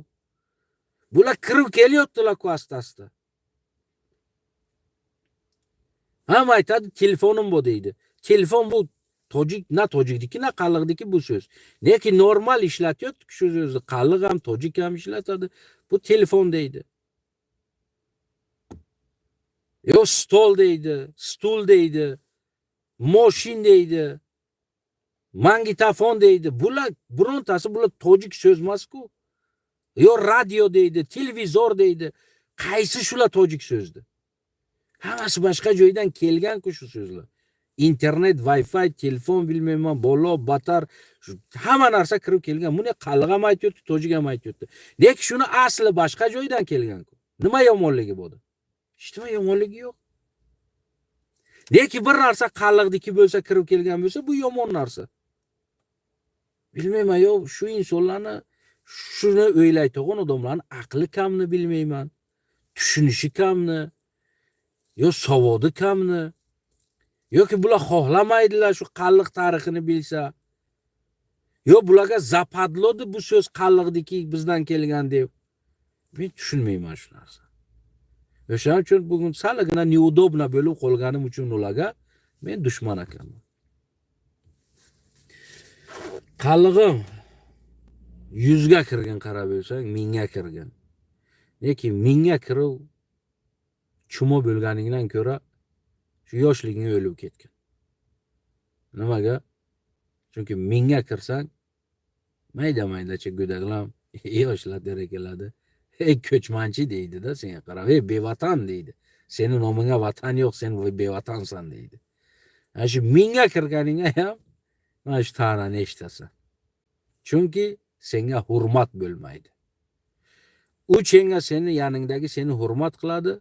Speaker 1: Bular kirib kelyaptilar-ku asta-asta. Hamma aytadi, telefonim bu deydi. Telefon bu tojik, na tojikniki, na qalliqniki bu so'z. Lekin normal ishlatyapti shu so'zni. Qalliq ham, tojik ham ishlatadi. Bu telefon deydi. Yo stol deydi, stul deydi, moshin deydi, magnitofon deydi. Bular birontasi bular tojik so'z emas-ku. Yo radio deydi, televizor deydi. Qaysi shular tojik so'zdi? Hammasi boshqa joydan kelgan-ku shu so'zlar. İnternet, Wi-Fi, telefon bilmayman, bolo, batar, hamma narsa kirib kelgan. Buni qalliq ham aytayotdi, tojik ham aytayotdi. Lekin shuni asli boshqa joydan kelgan-ku. Nima yomonligi bo'ldi? Hech nima yomonligi yo'q. Lekin bir narsa qalliqniki bo'lsa, kirib kelgan bo'lsa, bu yomon narsa. Bilmayman, yo shu insonlarni shuni o'ylaydigan odamlarning aqli kamni bilmayman. Tushunishi kamni, yo savodi kamni. Yoki bular xohlamaydilar shu qalliq tarixini bilsa. Yo bularga zapadlodi bu so'z qalliqniki bizdan kelgan deb. Men tushunmayman shu narsa. O'shaning uchun bugun salgina neudobna bo'lib qolganim uchun ularga men dushman ekanman. Qallig'im 100 ga kirgan qarab bo'lsang, 1000 ga kirgan. Lekin 1000 ga kirib chumo bo'lganingdan ko'ra shu yoshliging o'lib ketgan. Nimaga? Chunki 1000 ga kirsang, mayda-maydacha go'daklar yoshlar der keladi. Ko'chmanchi deydi-da senga qarab, bevatan deydi. Sening nomingga vatan yo'q, sen bevatansan deydi. Ana shu 1000 ga kirganingga ham mana shu ta'nani eshitasan. Chunki senga hurmat bo'lmaydi. U senga seni yaningdagi seni hurmat qiladi.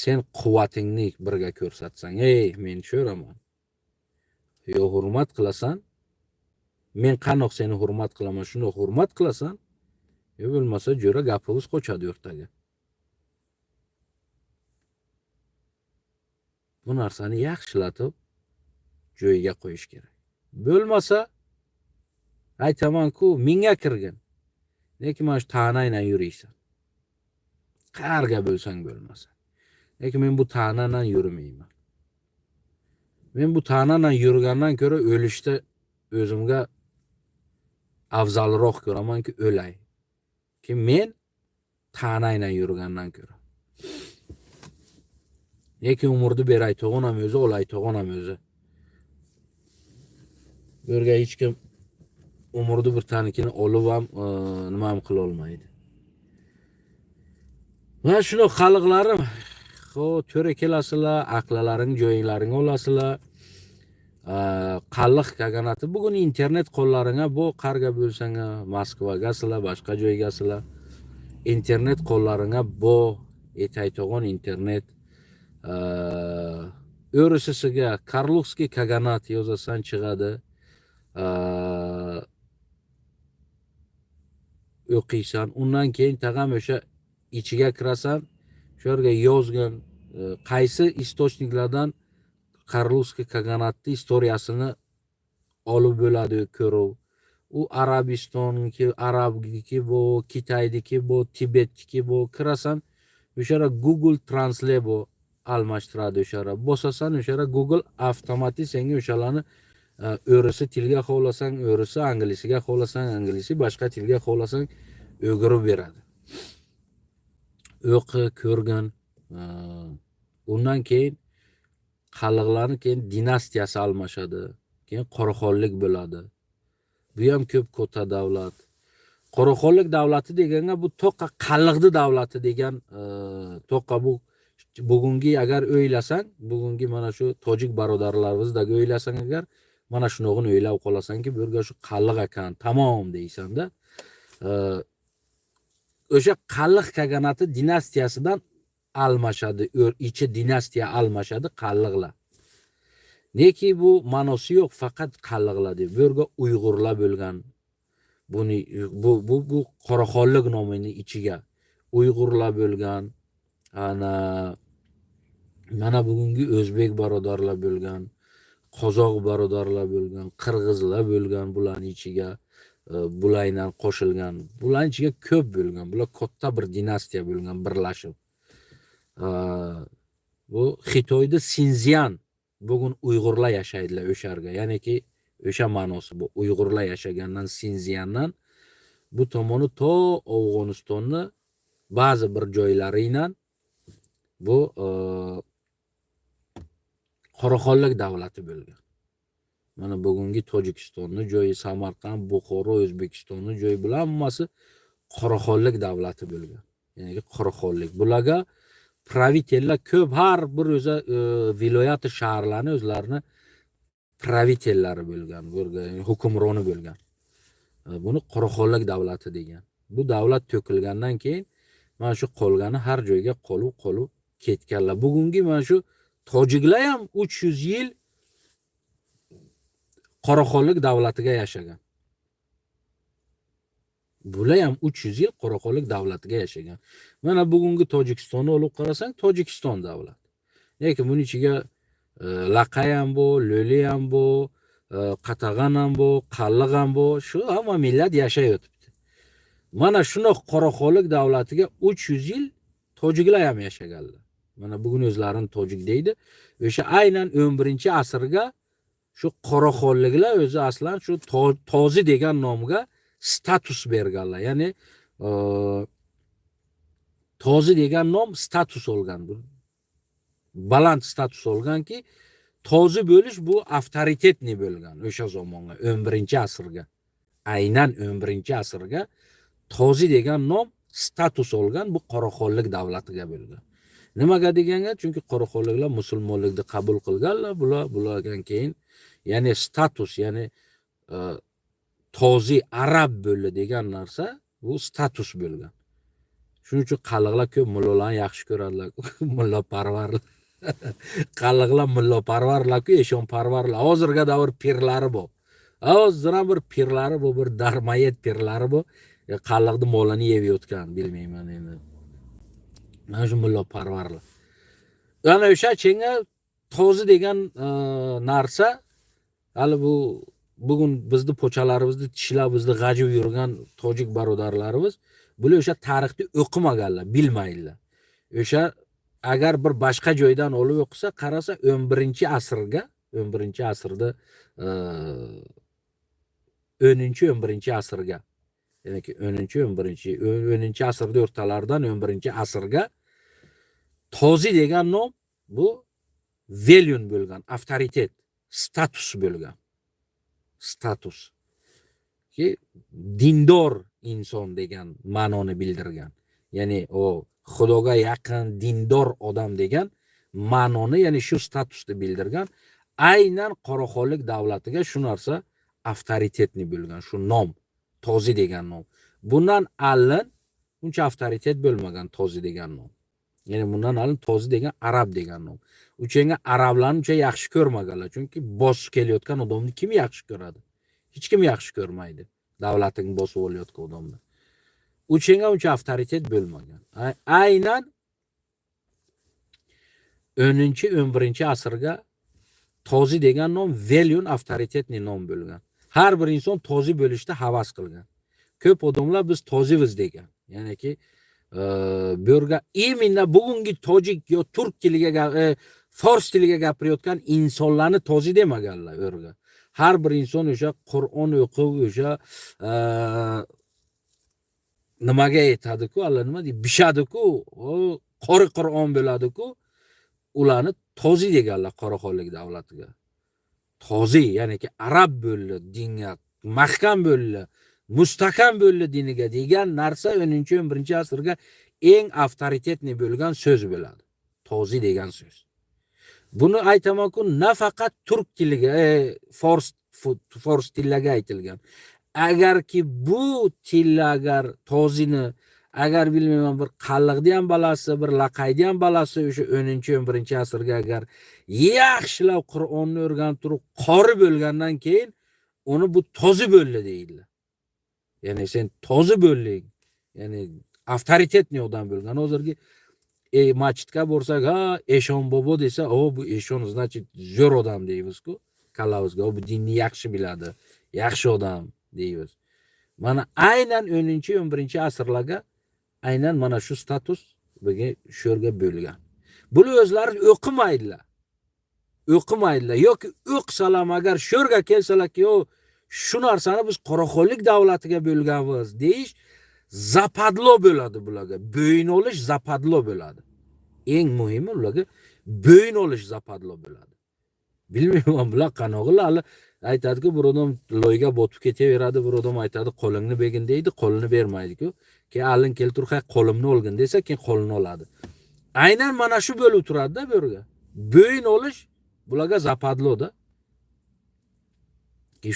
Speaker 1: Sen quvvatingni birga ko'rsatsang, men sho'raman. Yo hurmat qilasan, men qanoq seni hurmat qilaman, shuni hurmat qilasan, yo bo'lmasa jo'ra gapimiz qochadi o'rtaga. Bu narsani yaxshilatib joyiga qo'yish kerak. Bo'lmasa aytaman-ku, 1000 ga kirgin. Lekin mana shu ta'nadan yuriysan. Qayerga bo'lsang bo'lmasa. Lekin men bu ta'nadan yurmayman. Men bu ta'nadan yurgandan ko'ra o'lishda o'zimga afzalroq ko'ramanki o'lay. Ki men ta'nadan yurgandan ko'ra. Lekin umrni beray tog'onam o'zi, olay tog'onam o'zi. Bu yerga hech kim umrni bir tanikini olib ham nima ham qila olmaydi. Mana shuni xalqlarim, to'ra kelasizlar, aqllalaring joyinglaringga olasizlar. qalliq kaganati bugun internet qo'llaringga bu qarga bo'lsanga Moskvagasizlar, boshqa joygasizlar. İnternet qo'llaringga bu aytayotgan internet o'risisiga Karlovskiy kaganat yozasan chiqadi. O'qiysan, undan keyin tag'am o'sha ichiga kirasan, shu yerga yozgan qaysi istochniklardan Karlovskiy kaganatni istoriyasini olib bo'ladi ko'ruv. U Arabistonniki, Arabniki bu, Kitaydiki bu, Tibetniki bu kirasan, o'sha yerga Google Translate bu almashtiradi o'sha yerga. Bosasan o'sha yerga Google avtomatik senga o'shalarni o'risi tilga xohlasang o'risi, anglisiga xohlasang anglisi, boshqa tilga xohlasang o'girib beradi. O'qi, ko'rgan. Undan keyin qalliqlarni keyin dinastiyasi almashadi. Keyin Qoraxonlik bo'ladi. Bu ham ko'p katta davlat. Qoraxonlik davlati deganga bu to'qqa qalliqdi davlati degan to'qqa bu bugungi agar o'ylasang, bugungi mana shu tojik barodarlarimizdagi o'ylasang agar mana shunog'ini o'ylab qolasanki, bu yerga shu qalliq ekan, tamom deysanda. O'sha qalliq kaganati dinastiyasidan almashadi, ichi dinastiya almashadi qalliqlar. Neki bu ma'nosi yo'q, faqat qalliqlar deb. Bu yerga Uyg'urlar bo'lgan. Buni bu Qoraxonlik nomining ichiga Uyg'urlar bo'lgan. Mana bugungi o'zbek barodarlar bo'lgan, qozoq barodarlar bo'lgan, qirg'izlar bo'lgan, bularning ichiga bulaydan qo'shilgan. Bularning ichiga ko'p bo'lgan. Bular katta bir dinastiya bo'lgan, birlashib. Bu Xitoyda Sinzian bugun Uyg'urlar yashaydilar o'sha yerga. Ya'niki o'sha ma'nosi bu. Uyg'urlar yashagandan Sinziandan bu tomoni to Afg'onistonni ba'zi bir joylaridan bu Qoraxonlik davlati bo'lgan. Mana bugungi Tojikistonning joyi, Samarqand, Buxoro, O'zbekistonning joyi bilan hammasi Qoraxonlik davlati bo'lgan. Ya'ni Qoraxonlik. Bularga pravitellar ko'p, har bir o'zi viloyati shaharlarni o'zlarini pravitellari bo'lgan, hukmroni bo'lgan. Buni Qoraxonlik davlati degan. Bu davlat to'kilgandan keyin mana shu qolgani har joyga qolib ketganlar. Bugungi mana shu tojiklar ham 300 yil Qoraxonlik davlatiga yashagan. Bular ham 300 yil Qoraxonlik davlatiga yashagan. Mana bugungi Tojikistonni olib qarasang, Tojikiston davlat. Lekin buning ichiga Laqay ham bu, Lo'li ham bu, Qatag'an ham bu, Qalliq ham bu, shu hamma millat yashayotibdi. Mana shuni Qoraxonlik davlatiga 300 yil tojiklar ham yashaganlar. Mana bugun o'zlarini tojik deydi. O'sha aynan 11-asrga shu Qoraxonliklar o'zi aslan shu tozi degan nomga status berganlar. Ya'ni tozi degan nom status olgan. Baland status olganki, tozi bo'lish bu avtoritetni bo'lgan o'sha zamonga, 11-asrga. Aynan 11-asrga tozi degan nom status olgan bu Qoraxonlik davlatiga bo'lgan. Nimaga deganga? Chunki Qoraxonliklar musulmonlikni qabul qilganlar, bulardan keyin ya'ni status, ya'ni tozi arab bo'ldi degan narsa bu status bo'lgan. Shuning uchun qalliqlar ko'p mullalarni yaxshi ko'radilar. Mulla parvarlar. Qalliqlar mulla parvarlar-ku, eshon parvarlar. Hozirga davr pirlari bor. Hozir ham bir pirlari bu, bir darmayet pirlari bu. Qalliqni molini yeb yotgan, bilmayman endi. Mana shu mulla parvarlar. Yana o'sha chenga tozi degan narsa hali bu bugun bizni pochalarimizda tishlab bizni g'ajib yurgan tojik barodarlarimiz bular o'sha tarixni o'qimaganlar, bilmaydilar. O'sha agar bir boshqa joydan olib o'qisa, qarasa 11-asrga, 11-asrda 10-11-asrga, ya'ni 10-11-asrda o'rtalaridan 11-asrga tozi degan nom bu velyun bo'lgan, avtoritet, status bo'lgan. Status ki dindor inson degan ma'noni bildirgan. Ya'ni o Xudoga yaqin dindor odam degan ma'noni, ya'ni shu statusni bildirgan. aynan qoraxonlik davlatiga shu narsa avtoritetni bo'lgan, shu nom, tozi degan nom. Bundan allin uncha avtoritet bo'lmagan tozi degan nom. Ya'ni bundan allin tozi degan arab degan nom. Uchenga arablarni uncha yaxshi ko'rmaganlar, chunki bosib kelayotgan odamni kim yaxshi ko'radi? Hech kim yaxshi ko'rmaydi. Davlating bosib olayotgan odamni. Uchenga uncha avtoritet bo'lmagan. Aynan 10-11 asrga tozi degan nom velyun avtoritetli nom bo'lgan. Har bir inson tozi bo'lishda havas qilgan. Ko'p odamlar biz toziviz degan. Ya'niki bu yerga imенно bugungi tojik yo turk tiliga fors tiliga gapirayotgan insonlarni tozi demaganlar o'rga. Har bir inson o'sha Qur'on o'qib, o'sha nimaga yetadi-ku, Allah nima deydi, bishadi-ku, qori Qur'on bo'ladi-ku, ularni tozi deganlar qoraxonlik davlatiga. Tozi, ya'niki arab bo'ldi, dinga mahkam bo'ldi, mustahkam bo'ldi diniga degan narsa 10-11 asrga eng avtoritetli bo'lgan so'z bo'ladi. Tozi degan so'z. Buni aytaman-ku, nafaqat turk tiliga, fors tiliga aytilgan. Agarki bu tilla agar tozini agar bilmayman bir qalliqni ham balasi, bir laqayni ham balasi o'sha 10-11 asrga agar yaxshilab Qur'onni o'rganib turib, qori bo'lgandan keyin uni bu tozi bo'ldi deydilar. Ya'ni sen tozi bo'lding. Ya'ni avtoritetli odam bo'lgan. Hozirgi masjidga borsak, ha, Eshon bobo desa, o bu Eshon значит zo'r odam deymiz-ku. Kallavizga, bu dinni yaxshi biladi, yaxshi odam deymiz. Mana aynan 10-11 asrlarga aynan mana shu status bizga sho'rga bo'lgan. Buni o'zlari o'qimaydilar. O'qimaydilar yoki o'qsalar agar sho'rga kelsalar-ki, o shu narsani biz qoraxonlik davlatiga bo'lganmiz deyish zapadlo bo'ladi bularga. Bo'yin olish zapadlo bo'ladi. Eng muhimi ularga bo'yin olish zapadlo bo'ladi. Bilmayman bular qanog'ilar aytadi-ku, bir odam loyga botib ketaveradi, bir odam aytadi qo'lingni bergin deydi, qo'lini bermaydi-ku. Keyin allin keltirib, "Hay, qo'limni olgin" desa, keyin qo'lini oladi. Aynan mana shu bo'lib turadi-da bu yerga. Bo'yin olish bularga zapadlo-da.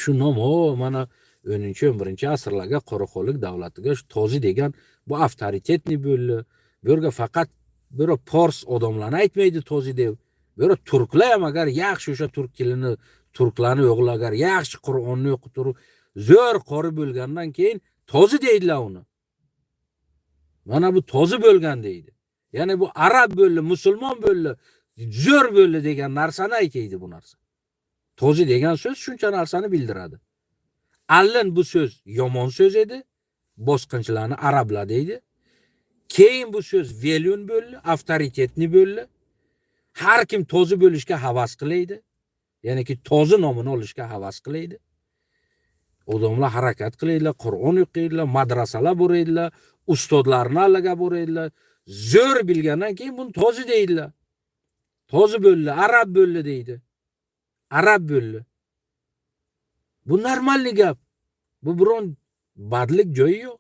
Speaker 1: Shu nom mana 10-11 asrlarga qoraxonlik davlatiga shu tozi degan bu avtoritetli bo'ldi. Bu yerga faqat bir fors odamlarni aytmaydi tozi deb. Bu yerga turklar ham agar yaxshi o'sha turk tilini, turklarni o'g'illar agar yaxshi Qur'onni o'qib turib, zo'r qori bo'lgandan keyin tozi deydilar uni. Mana bu tozi bo'lgan deydi. Ya'ni bu arab bo'ldi, musulmon bo'ldi, zo'r bo'ldi degan narsani aytaydi bu narsa. Tozi degan so'z shuncha narsani bildiradi. Allin bu so'z yomon so'z edi. Bosqinchilarni arablar deydi. Keyin bu so'z velyun bo'ldi, avtoritetli bo'ldi. Har kim tozi bo'lishga havas qilaydi. Ya'ni ki tozi nomini olishga havas qilaydi. Odamlar harakat qilaydilar, Qur'on o'qiydilar, madrasalar boradilar, ustozlarni allaga boradilar. Zo'r bilgandan keyin buni tozi deydilar. Tozi bo'ldi, arab bo'ldi deydi. Arab bo'ldi. Bu normalni gap. Bu biron badlik joyi yo'q.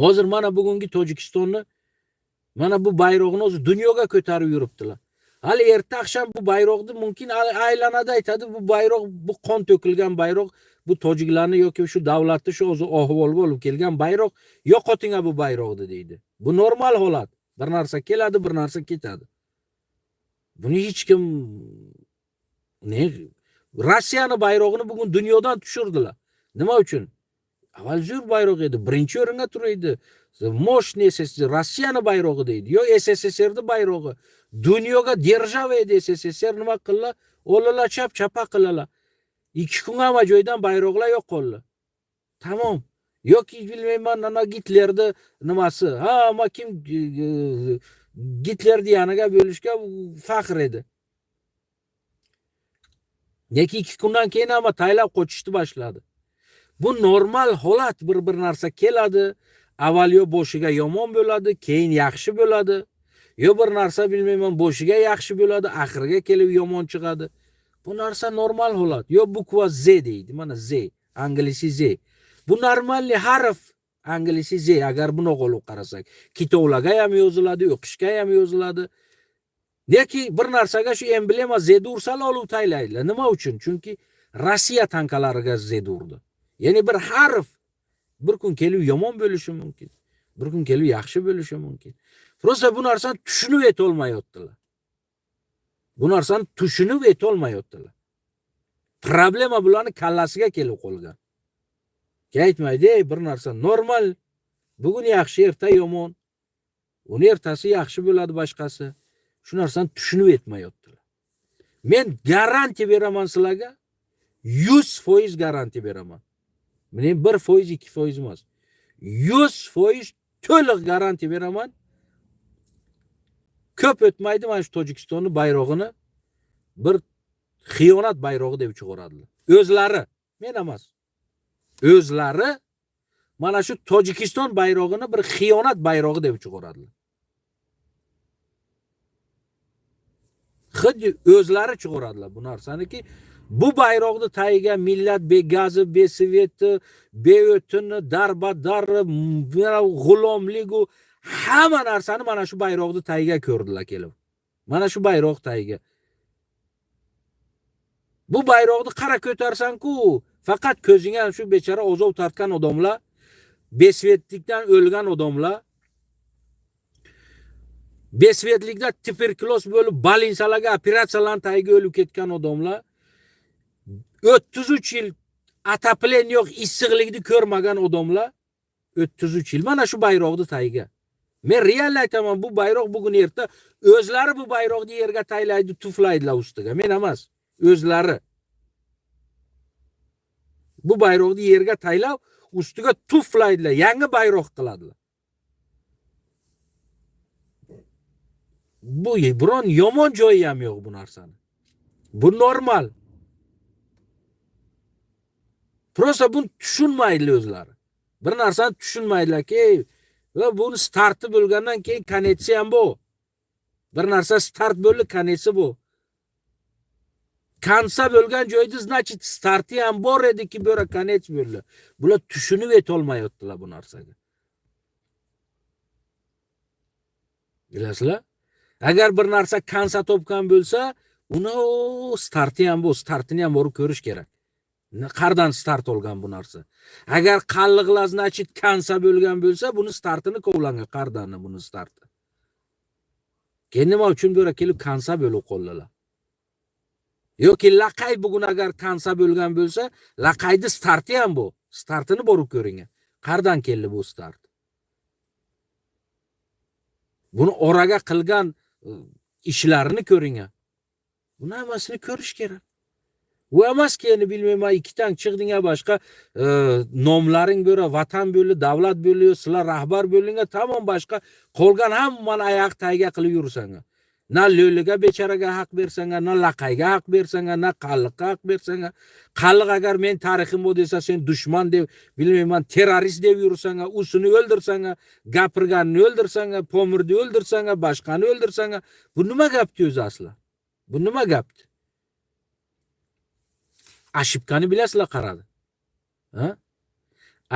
Speaker 1: Hozir mana bugungi Tojikistonni mana bu bayrog'ini o'zi dunyoga ko'tarib yuribdilar. Hali erta akşam bu bayroqni mumkin aylanada aytadi, bu bayroq, bu qon to'kilgan bayroq, bu tojiklarni yoki shu davlatni shu o'zi ahvolga olib kelgan bayroq, yo'qotinga bu bayroqni deydi. Bu normal holat. Bir narsa keladi, bir narsa ketadi. Buni hech kim Rossiyani bayrog'ini bugun dunyodan tushirdilar. Nima uchun? Avval zo'r bayroq edi, birinchi o'ringa turaydi. Moshni Rossiyani bayrog'i deydi. Yo SSSRni bayrog'i. Dunyoga держава edi SSSR, nima qildilar? O'lalar chap-chapa qildilar. 2 kun ham joydan bayroqlar yo'q qoldi. Tamom. Yoki bilmayman, ana Gitlerni nimasi. Ha, ama kim Gitlerni yaniga bo'lishga faxr edi. Neki 2 kundan keyin ham taylab qochishni boshladi. Bu normal holat, bir narsa keladi. Avval yo boshiga yomon bo'ladi, keyin yaxshi bo'ladi. Yo bir narsa bilmayman, boshiga yaxshi bo'ladi, oxiriga kelib yomon chiqadi. Bu narsa normal holat. Yo bukva Z deydi. Mana Z, anglisi Z. Bu normalli harf, anglisi Z. Agar buni olib qarasak, kitoblarga ham yoziladi, o'qishga ham yoziladi. Neki bir narsaga shu emblema Z ursalar oluv taylaydilar. Nima uchun? Chunki Rossiya tankalariga Z urdi. Ya'ni bir harf bir kun kelib yomon bo'lishi mumkin. Bir kun kelib yaxshi bo'lishi mumkin. Prosta bu narsani tushunib yetolmayotdilar. Bu narsani tushunib yetolmayotdilar. Problema bularni kallasiga kelib qolgan. Aytmaydi, bir narsa normal. Bugun yaxshi, erta yomon. Uni ertasi yaxshi bo'ladi boshqasi. Shu narsani tushunib yetmayotdilar. Men garantiya beraman sizlarga, 100% garantiya beraman. Men 1%, 2% emas. 100% to'liq garantiya beraman. Ko'p o'tmaydi mana shu Tojikistonning bayrog'ini bir xiyonat bayrog'i deb chiqaradilar. O'zlari, men emas. O'zlari mana shu Tojikiston bayrog'ini bir xiyonat bayrog'i deb chiqaradilar. Xuddi o'zlari chiqaradilar bu narsaniki, bu bayroqni tagiga millat begazi, besveti, beotini, darbadar, g'ulomlik u hamma narsani mana shu bayroqni tagiga ko'rdilar kelib. Mana shu bayroq tagiga. Bu bayroqni qara ko'tarsan-ku, faqat ko'zingga shu bechara ozov tortgan odamlar, besvetlikdan o'lgan odamlar, besvetlikda tuberkuloz bo'lib balinsalarga operatsiyalarni tagiga o'lib ketgan odamlar, 33 yil ataplen yo'q, issiqlikni ko'rmagan odamlar, 33 yil mana shu bayroqni tagiga. Men real aytaman, bu bayroq bugun erta o'zlari bu bayroqni yerga taylaydi, tuflaydilar ustiga. Men emas, o'zlari. Bu bayroqni yerga taylab, ustiga tuflaydilar, yangi bayroq qiladilar. Bu biron yomon joyi ham yo'q bu narsani. Bu normal. Prosta buni tushunmaydi o'zlari. Bir narsani tushunmaydilar-ki, va buni starti bo'lgandan keyin konetsi ham bu. Bir narsa start bo'ldi, konetsi bu. Kansa bo'lgan joyda, значит, starti ham bor ediki, bo'ra konets bo'ldi. Bular tushunib yetolmayotdilar bu narsaga. Bilasizlar? Agar bir narsa kansa topgan bo'lsa, uni starti ham bu, startini ham borib ko'rish kerak. Qardan start olgan bu narsa. Agar qalliqlar, значит, kansa bo'lgan bo'lsa, buni startini kovlangan, qardan buni starti. Keyin nima uchun bo'ra kelib kansa bo'lib qoldilar? Yoki laqay bugun agar kansa bo'lgan bo'lsa, laqaydi starti ham bu. Startini borib ko'ring. Qardan keldi bu start? Buni oraga qilgan ishlarini ko'ring. Buni hammasini ko'rish kerak. U emas ki, bilmayman, ikkidan chiqdinga boshqa nomlaring bo'ra, vatan bo'ldi, davlat bo'ldi, sizlar rahbar bo'ldinga, tamom boshqa qolgan hammani oyoq tagiga qilib yursanga. Na lo'liga becharaga haq bersanga, na laqayga haq bersanga, na qalliqqa haq bersanga. Qalliq agar men tarixim bu desa, sen dushman deb, bilmayman, terrorist deb yursanga, usini o'ldirsanga, gapirganni o'ldirsanga, pomirni o'ldirsanga, boshqani o'ldirsanga, bu nima gapdi o'zi asli? Bu nima gapdi? Ashibkani bilasizlar, qaradi. Ha?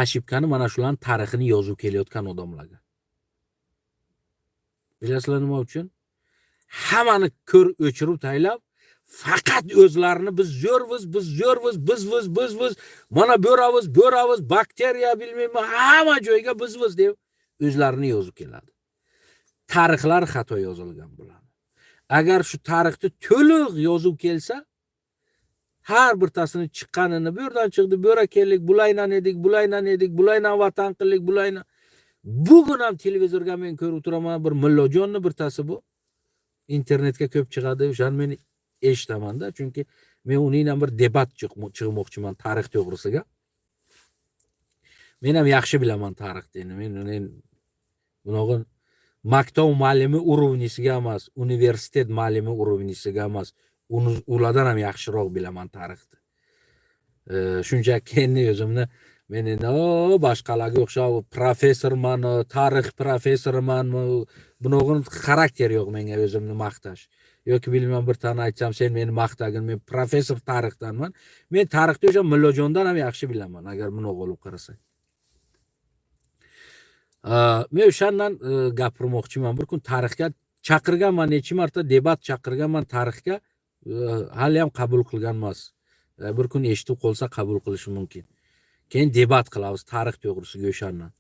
Speaker 1: Ashibkani mana shularning tarixini yozib kelayotgan odamlarga. Bilasizlar nima uchun? Hammani ko'r o'chirib taylab, faqat o'zlarini biz zo'rmiz, biz mana bo'ramiz, bakteriya bilmayman, hamma joyga biz deb o'zlarini yozib keladi. Tarixlar xato yozilgan bo'ladi. Agar shu tarixni to'liq yozib kelsa, har birtasini chiqqanini, bu yerdan chiqdi, bu yerga keldik, bulaynan edik, bulaynan vatan qildik, bulaynan. Bugun ham televizorga men ko'rib turaman, bir Mullojonni birtasi bu. İnternetga ko'p chiqadi, o'shani men eshitaman-da, chunki men uning bilan bir debat chiqmoqchiman tarix to'g'risiga. Men ham yaxshi bilaman tarixni. Men bunog'i maktab muallimi urovnisiga emas, universitet muallimi urovnisiga emas, ulardan ham yaxshiroq bilaman tarixni. Shunchaki endi o'zimni men endi boshqalarga o'xshab professorman, tarix professoriman, bunog'in xarakteri yo'q menga o'zimni maqtash. Yoki bilmayman, bir tane aytsam, sen meni maqtagin, men professor tarixdanman. Men tarixni o'sha Mullajondan ham yaxshi bilaman, agar buni olib qarasang. Men o'shandan gapirmoqchiman. Bir kun tarixga chaqirganman, necha marta debat chaqirganman tarixga, hali ham qabul qilgan emas. Bir kun eshitib qolsa qabul qilishi mumkin. Keyin debat qilamiz tarix to'g'risiga o'shandan.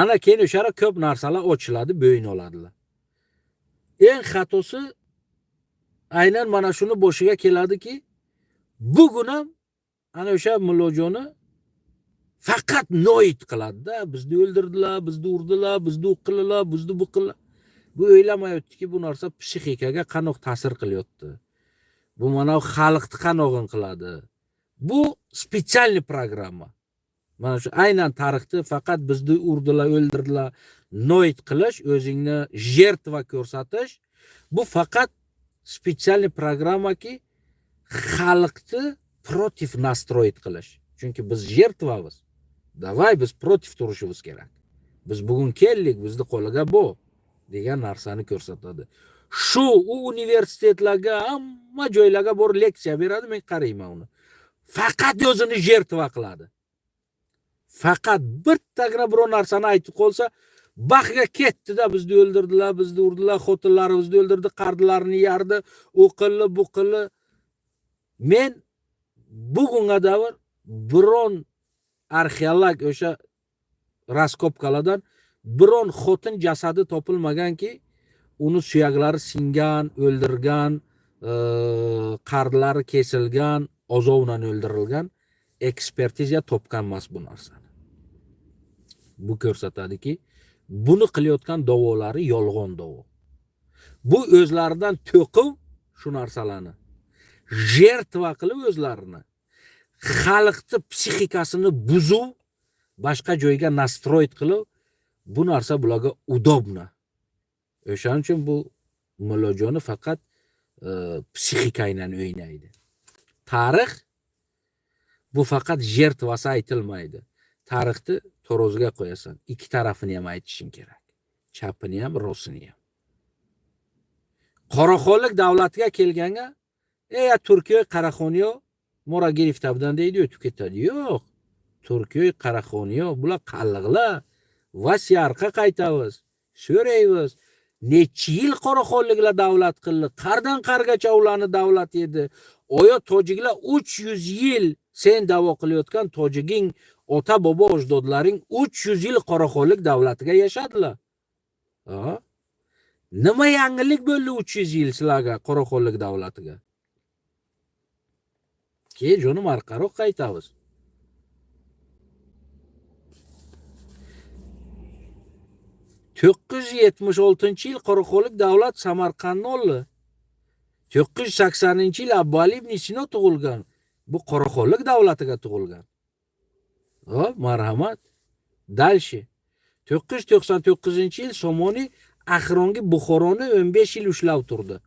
Speaker 1: Ana keyin o'shara ko'p narsalar ochiladi, bo'yin oladilar. Eng xatosi aynan mana shuni boshiga keladiki, bugun ham ana o'sha Mullojonni faqat noit qiladi-da, bizni o'ldirdilar, bizni urdilar, bizni o'qildilar, bizni bu qildilar. Bu o'ylamayaptiki, bu narsa psixikaga qanoq ta'sir qilyapti. Bu mana xalqni qanog'in qiladi. Bu spetsialniy programma. Mana shu aynan tarixda faqat bizni urdilar, o'ldirdilar, noit qilish, o'zingni jertva ko'rsatish, bu faqat spetsialniy programmaki xalqni protiv nastroyit qilish. Chunki biz jertvamiz. Davay biz protiv turishimiz kerak. Biz bugun keldik, bizni qo'liga bu degan narsani ko'rsatadi. Shu u universitetlarga, hamma joylarga borib leksiya beradi, men qarayman uni. Faqat o'zini jertva qiladi. Faqat bittagina biror narsani aytib qolsa, baxga ketdi-da, bizni o'ldirdilar, bizni urdilar, xotinlarimizni o'ldirdi, qardilarini yardi, o'qildi, bu qildi. Men bugunga davr biron arxeolog o'sha raskopkalardan biron xotin jasadi topilmaganki, uni suyaklari singan, o'ldirgan, qardlari kesilgan, ozovdan o'ldirilgan ekspertiza topgan emas bu narsani. Bu ko'rsatadiki, buni qilayotgan da'volari yolg'on da'vo. Bu o'zlaridan to'qib shu narsalarni jertva qilib o'zlarini xalqni psixikasini buzuv, boshqa joyga nastroyit qilib, bu narsa bularga udobna. O'shaning uchun bu Mullojonni faqat psixika bilan o'ynaydi. Tarix bu faqat jertvasi aytilmaydi. Tarixni to'ro'ziga qo'yasan, ikki tarafini ham aytishing kerak. Chapini ham, rostini ham. Qoraxonlik davlatiga kelganga, Turkiya Qaraxoniyo Mo'ragirov tabidan deydi, o'tib ketadi. Yo'q. Turkiya Qaraxoniyo bular qalliqlar. Vasiyarqa qaytamiz. So'raymiz. Necha yil qoraxonliklar davlat qildi? Qardan qargacha ularni davlat edi. Oyo tojiklar 300 yil sen da'vo qilayotgan tojiging ota bobo ajdodlaring 300 yil qoraxonlik davlatiga yashadilar. Nima yangilik bo'ldi 300 yil sizlarga qoraxonlik davlatiga? Keyin jonim orqaroq qaytamiz. yil qoraxonlik davlat Samarqandni oldi. 980 yil Abbo Ali ibn Sino tug'ilgan. Bu qoraxonlik davlatiga tug'ilgan. Marhamat. Dalshi. 999 yil Somoniy Ahrongi Buxoroni 15 yil ushlab turdi.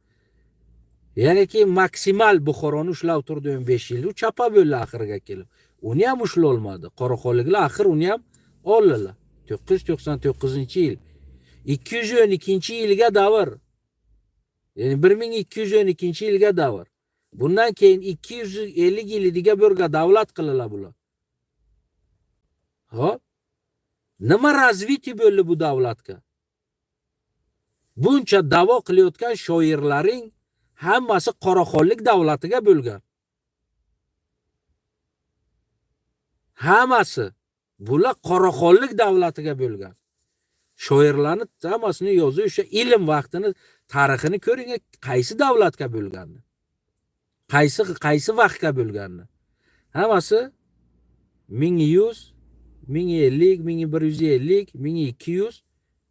Speaker 1: Ya'ni ki maksimal Buxoroni ushlab turdi 15 yil. U chapa bo'ldi oxiriga kelib. Uni ham ushlab olmadi. Qoraxonliklar axir uni ham oldilar. 999 yil. 212 yilga davr. Ya'ni 1212 yilga davr. Bundan keyin 250 yiliga birga davlat qildilar bular. Hop. Nima razviti bo'ldi bu davlatga? Buncha da'vo qilayotgan shoirlaring hammasi qoraxonlik davlatiga bo'lgan. Hammasi bular qoraxonlik davlatiga bo'lgan. Shoirlarni hammasini yozib, o'sha ilm vaqtini, tarixini ko'ring, qaysi davlatga bo'lganini. Qaysi vaqtga bo'lganini. Hammasi 1100, 1050, 1150, 1200,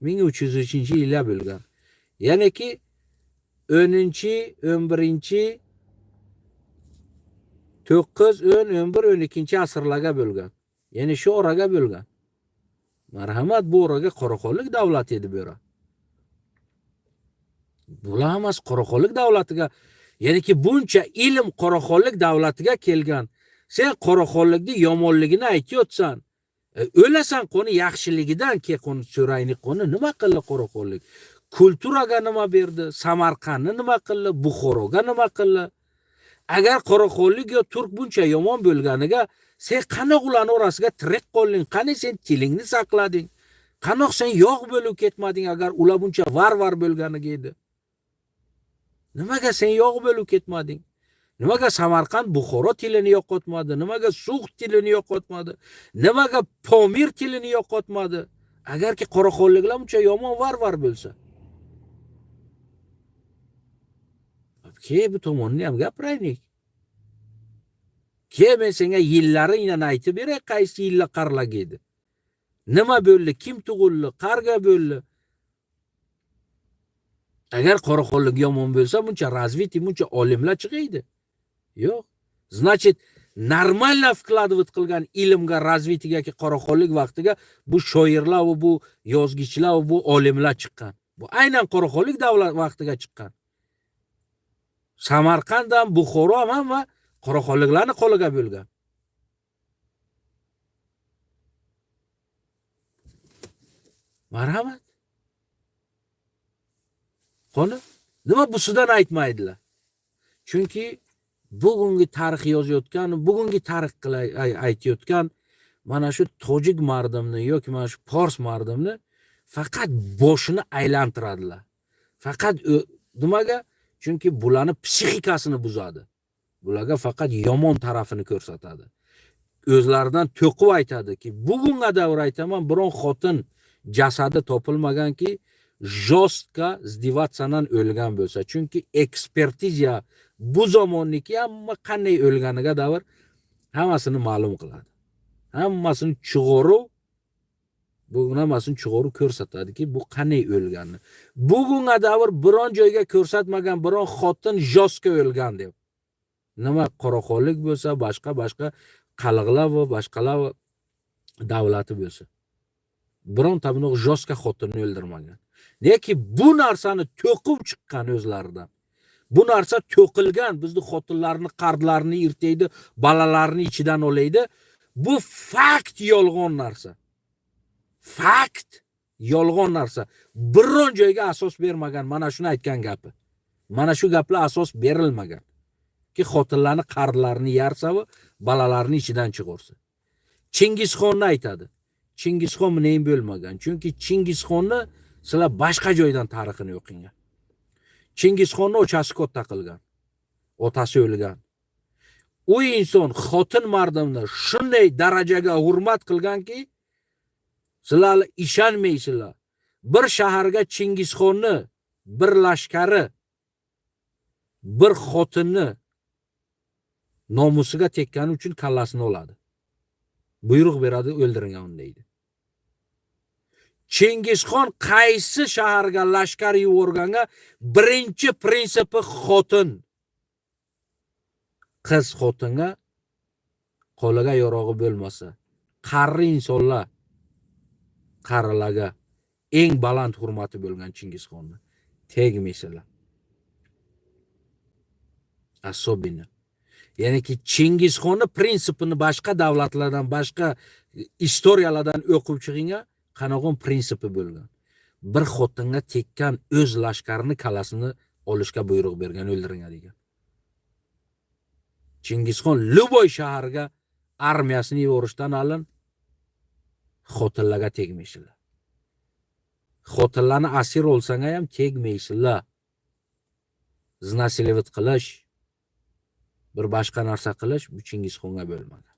Speaker 1: 1300-yillar bo'lgan. Ya'ni ki 10-chi, 11-chi, 9, 10, 11, 12-chi asrlarga bo'lgan. Ya'ni shu oraga bo'lgan. Marhamat, bu oraga qoraxonlik davlati edi bu ora. Bular hammasi qoraxonlik davlatiga, ya'ni ki buncha ilm qoraxonlik davlatiga kelgan. Sen qoraxonlikni yomonligini aytayotsan. O'lasan qoni yaxshiligidan ke qoni so'rayni qoni nima qildi qoraxonlik? Kulturaga nima berdi? Samarqandni nima qildi? Buxoroga nima qildi? Agar qoraxonlik yo turk buncha yomon bo'lganiga sen qani ularning orasiga tirik qolding? Qani sen tilingni saqlading? Qanoq sen yo'q bo'lib ketmading agar ular buncha var bo'lganiga edi? Nimaga sen yo'q bo'lib ketmading? Nimaga Samarqand Buxoro tilini yo'qotmadi? Nimaga Sug'd tilini yo'qotmadi? Nimaga Pomir tilini yo'qotmadi? Agarki qoraxonliklar buncha yomon var bo'lsa. Ke bu tomonni ham gapiraylik. Ke men senga yillari inan aytib beray, qaysi yilla qarlag edi? Nima bo'ldi? Kim tug'ildi? Qarga bo'ldi? Agar qoraxonlik yomon bo'lsa, buncha razviti, buncha olimlar chiqaydi. Yo'q. Значит, normalno vkladovat qilgan ilmga, razvitiga ki qoraxonlik vaqtiga bu shoirlar va bu yozgichlar va bu olimlar chiqqan. Bu aynan qoraxonlik davlat vaqtiga chiqqan. Samarqand ham, Buxoro ham hamma qoraxonliklarning qo'liga bo'lgan. Marhamat. Qoni, nima busidan aytmaydilar? Chunki bugungi tarix yozayotgan, bugungi tarix aytayotgan mana shu tojik mardimni yoki mana shu fors mardimni faqat boshini aylantiradilar. Faqat nimaga? Chunki bularni psixikasini buzadi. Bularga faqat yomon tarafini ko'rsatadi. O'zlaridan to'qib aytadiki, bugunga davr aytaman, biron xotin jasadi topilmaganki, jostka zdivatsadan o'lgan bo'lsa. Chunki ekspertiza bu zamonniki hamma qanday o'lganiga davr hammasini ma'lum qiladi. Hammasini chug'uru ko'rsatadiki, bu qanday o'lganini. Bugunga davr biron joyga ko'rsatmagan biron xotin joska o'lgan deb. Nima qoraxonlik bo'lsa, boshqa qaliqlar va boshqalar davlati bo'lsa. Biron tabinoq joska xotinni o'ldirmagan. Neki bu narsani to'qib chiqqan o'zlaridan. Bu narsa to'qilgan, bizni xotinlarni, qardlarini irtaydi, balalarni ichidan olaydi. Bu fakt yolg'on narsa. Fakt yolg'on narsa. Biron joyga asos bermagan mana shuni aytgan gapi. Mana shu gaplar asos berilmagan. Ki xotinlarni, qardlarini yarsa va balalarni ichidan chiqarsa. Chingizxonni aytadi. Chingizxon nima bo'lmagan? Chunki Chingizxonni sizlar boshqa joydan tarixini o'qingan. Chingizxonni o'chasi katta qilgan. Otasi o'lgan. U inson xotin mardimni shunday darajaga hurmat qilganki, sizlar ishonmaysizlar. Bir shaharga Chingizxonni, bir lashkari, bir xotinni nomusiga tekkani uchun kallasini oladi. Buyruq beradi, o'ldiringan deydi. Chingizxon qaysi shaharga lashkar yuborganga birinchi prinsipi xotin. Qiz xotinga qo'liga yorog'i bo'lmasa, qarri insonlar qarilarga eng baland hurmati bo'lgan Chingizxonni tegmaysizlar. Особенно. Ya'ni ki Chingizxonni prinsipini boshqa davlatlardan, boshqa istoriyalardan o'qib chiqinga qanaqon prinsipi bo'lgan. Bir xotinga tekkan o'z lashkarini kallasini olishga buyruq bergan, o'ldiringan degan. Chingizxon Luboy shaharga armiyasini yuborishdan oldin xotinlarga tegmaysizlar. Xotinlarni asir olsang ham tegmaysizlar. Znasilevat qilish, bir boshqa narsa qilish bu Chingizxonga bo'lmagan.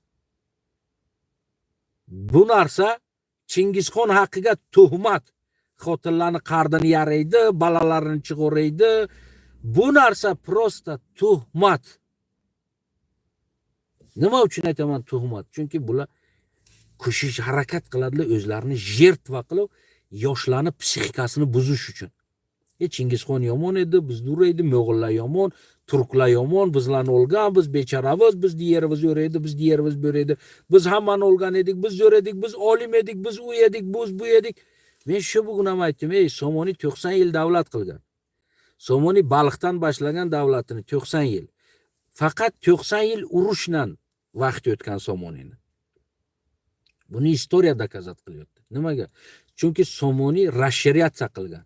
Speaker 1: Bu narsa Chingizxon haqiga tuhmat. Xotinlarni qardini yaraydi, balalarini chiqaraydi. Bu narsa prosta tuhmat. Nima uchun aytaman tuhmat? Chunki bular kushish harakat qiladilar, o'zlarini jertva qilib, yoshlarning psixikasini buzish uchun. Chingizxon yomon edi, biz duraydi, mo'g'ullar yomon, turklar yomon, bizlarni olgan, biz bechoramiz, biz yerimiz yo'raydi, biz yerimiz bo'raydi. Biz hammani olgan edik, biz yo'radik, biz olim edik, biz u edik, biz bu edik. Men shu bugun ham aytdim, Somoni 90 yil davlat qilgan. Somoni Baliqdan boshlagan davlatini 90 yil. Faqat 90 yil urushdan vaqt o'tgan Somonini. Buni historiya dokazat qilyapti. Nimaga? Chunki Somoni rasheriyatsa qilgan.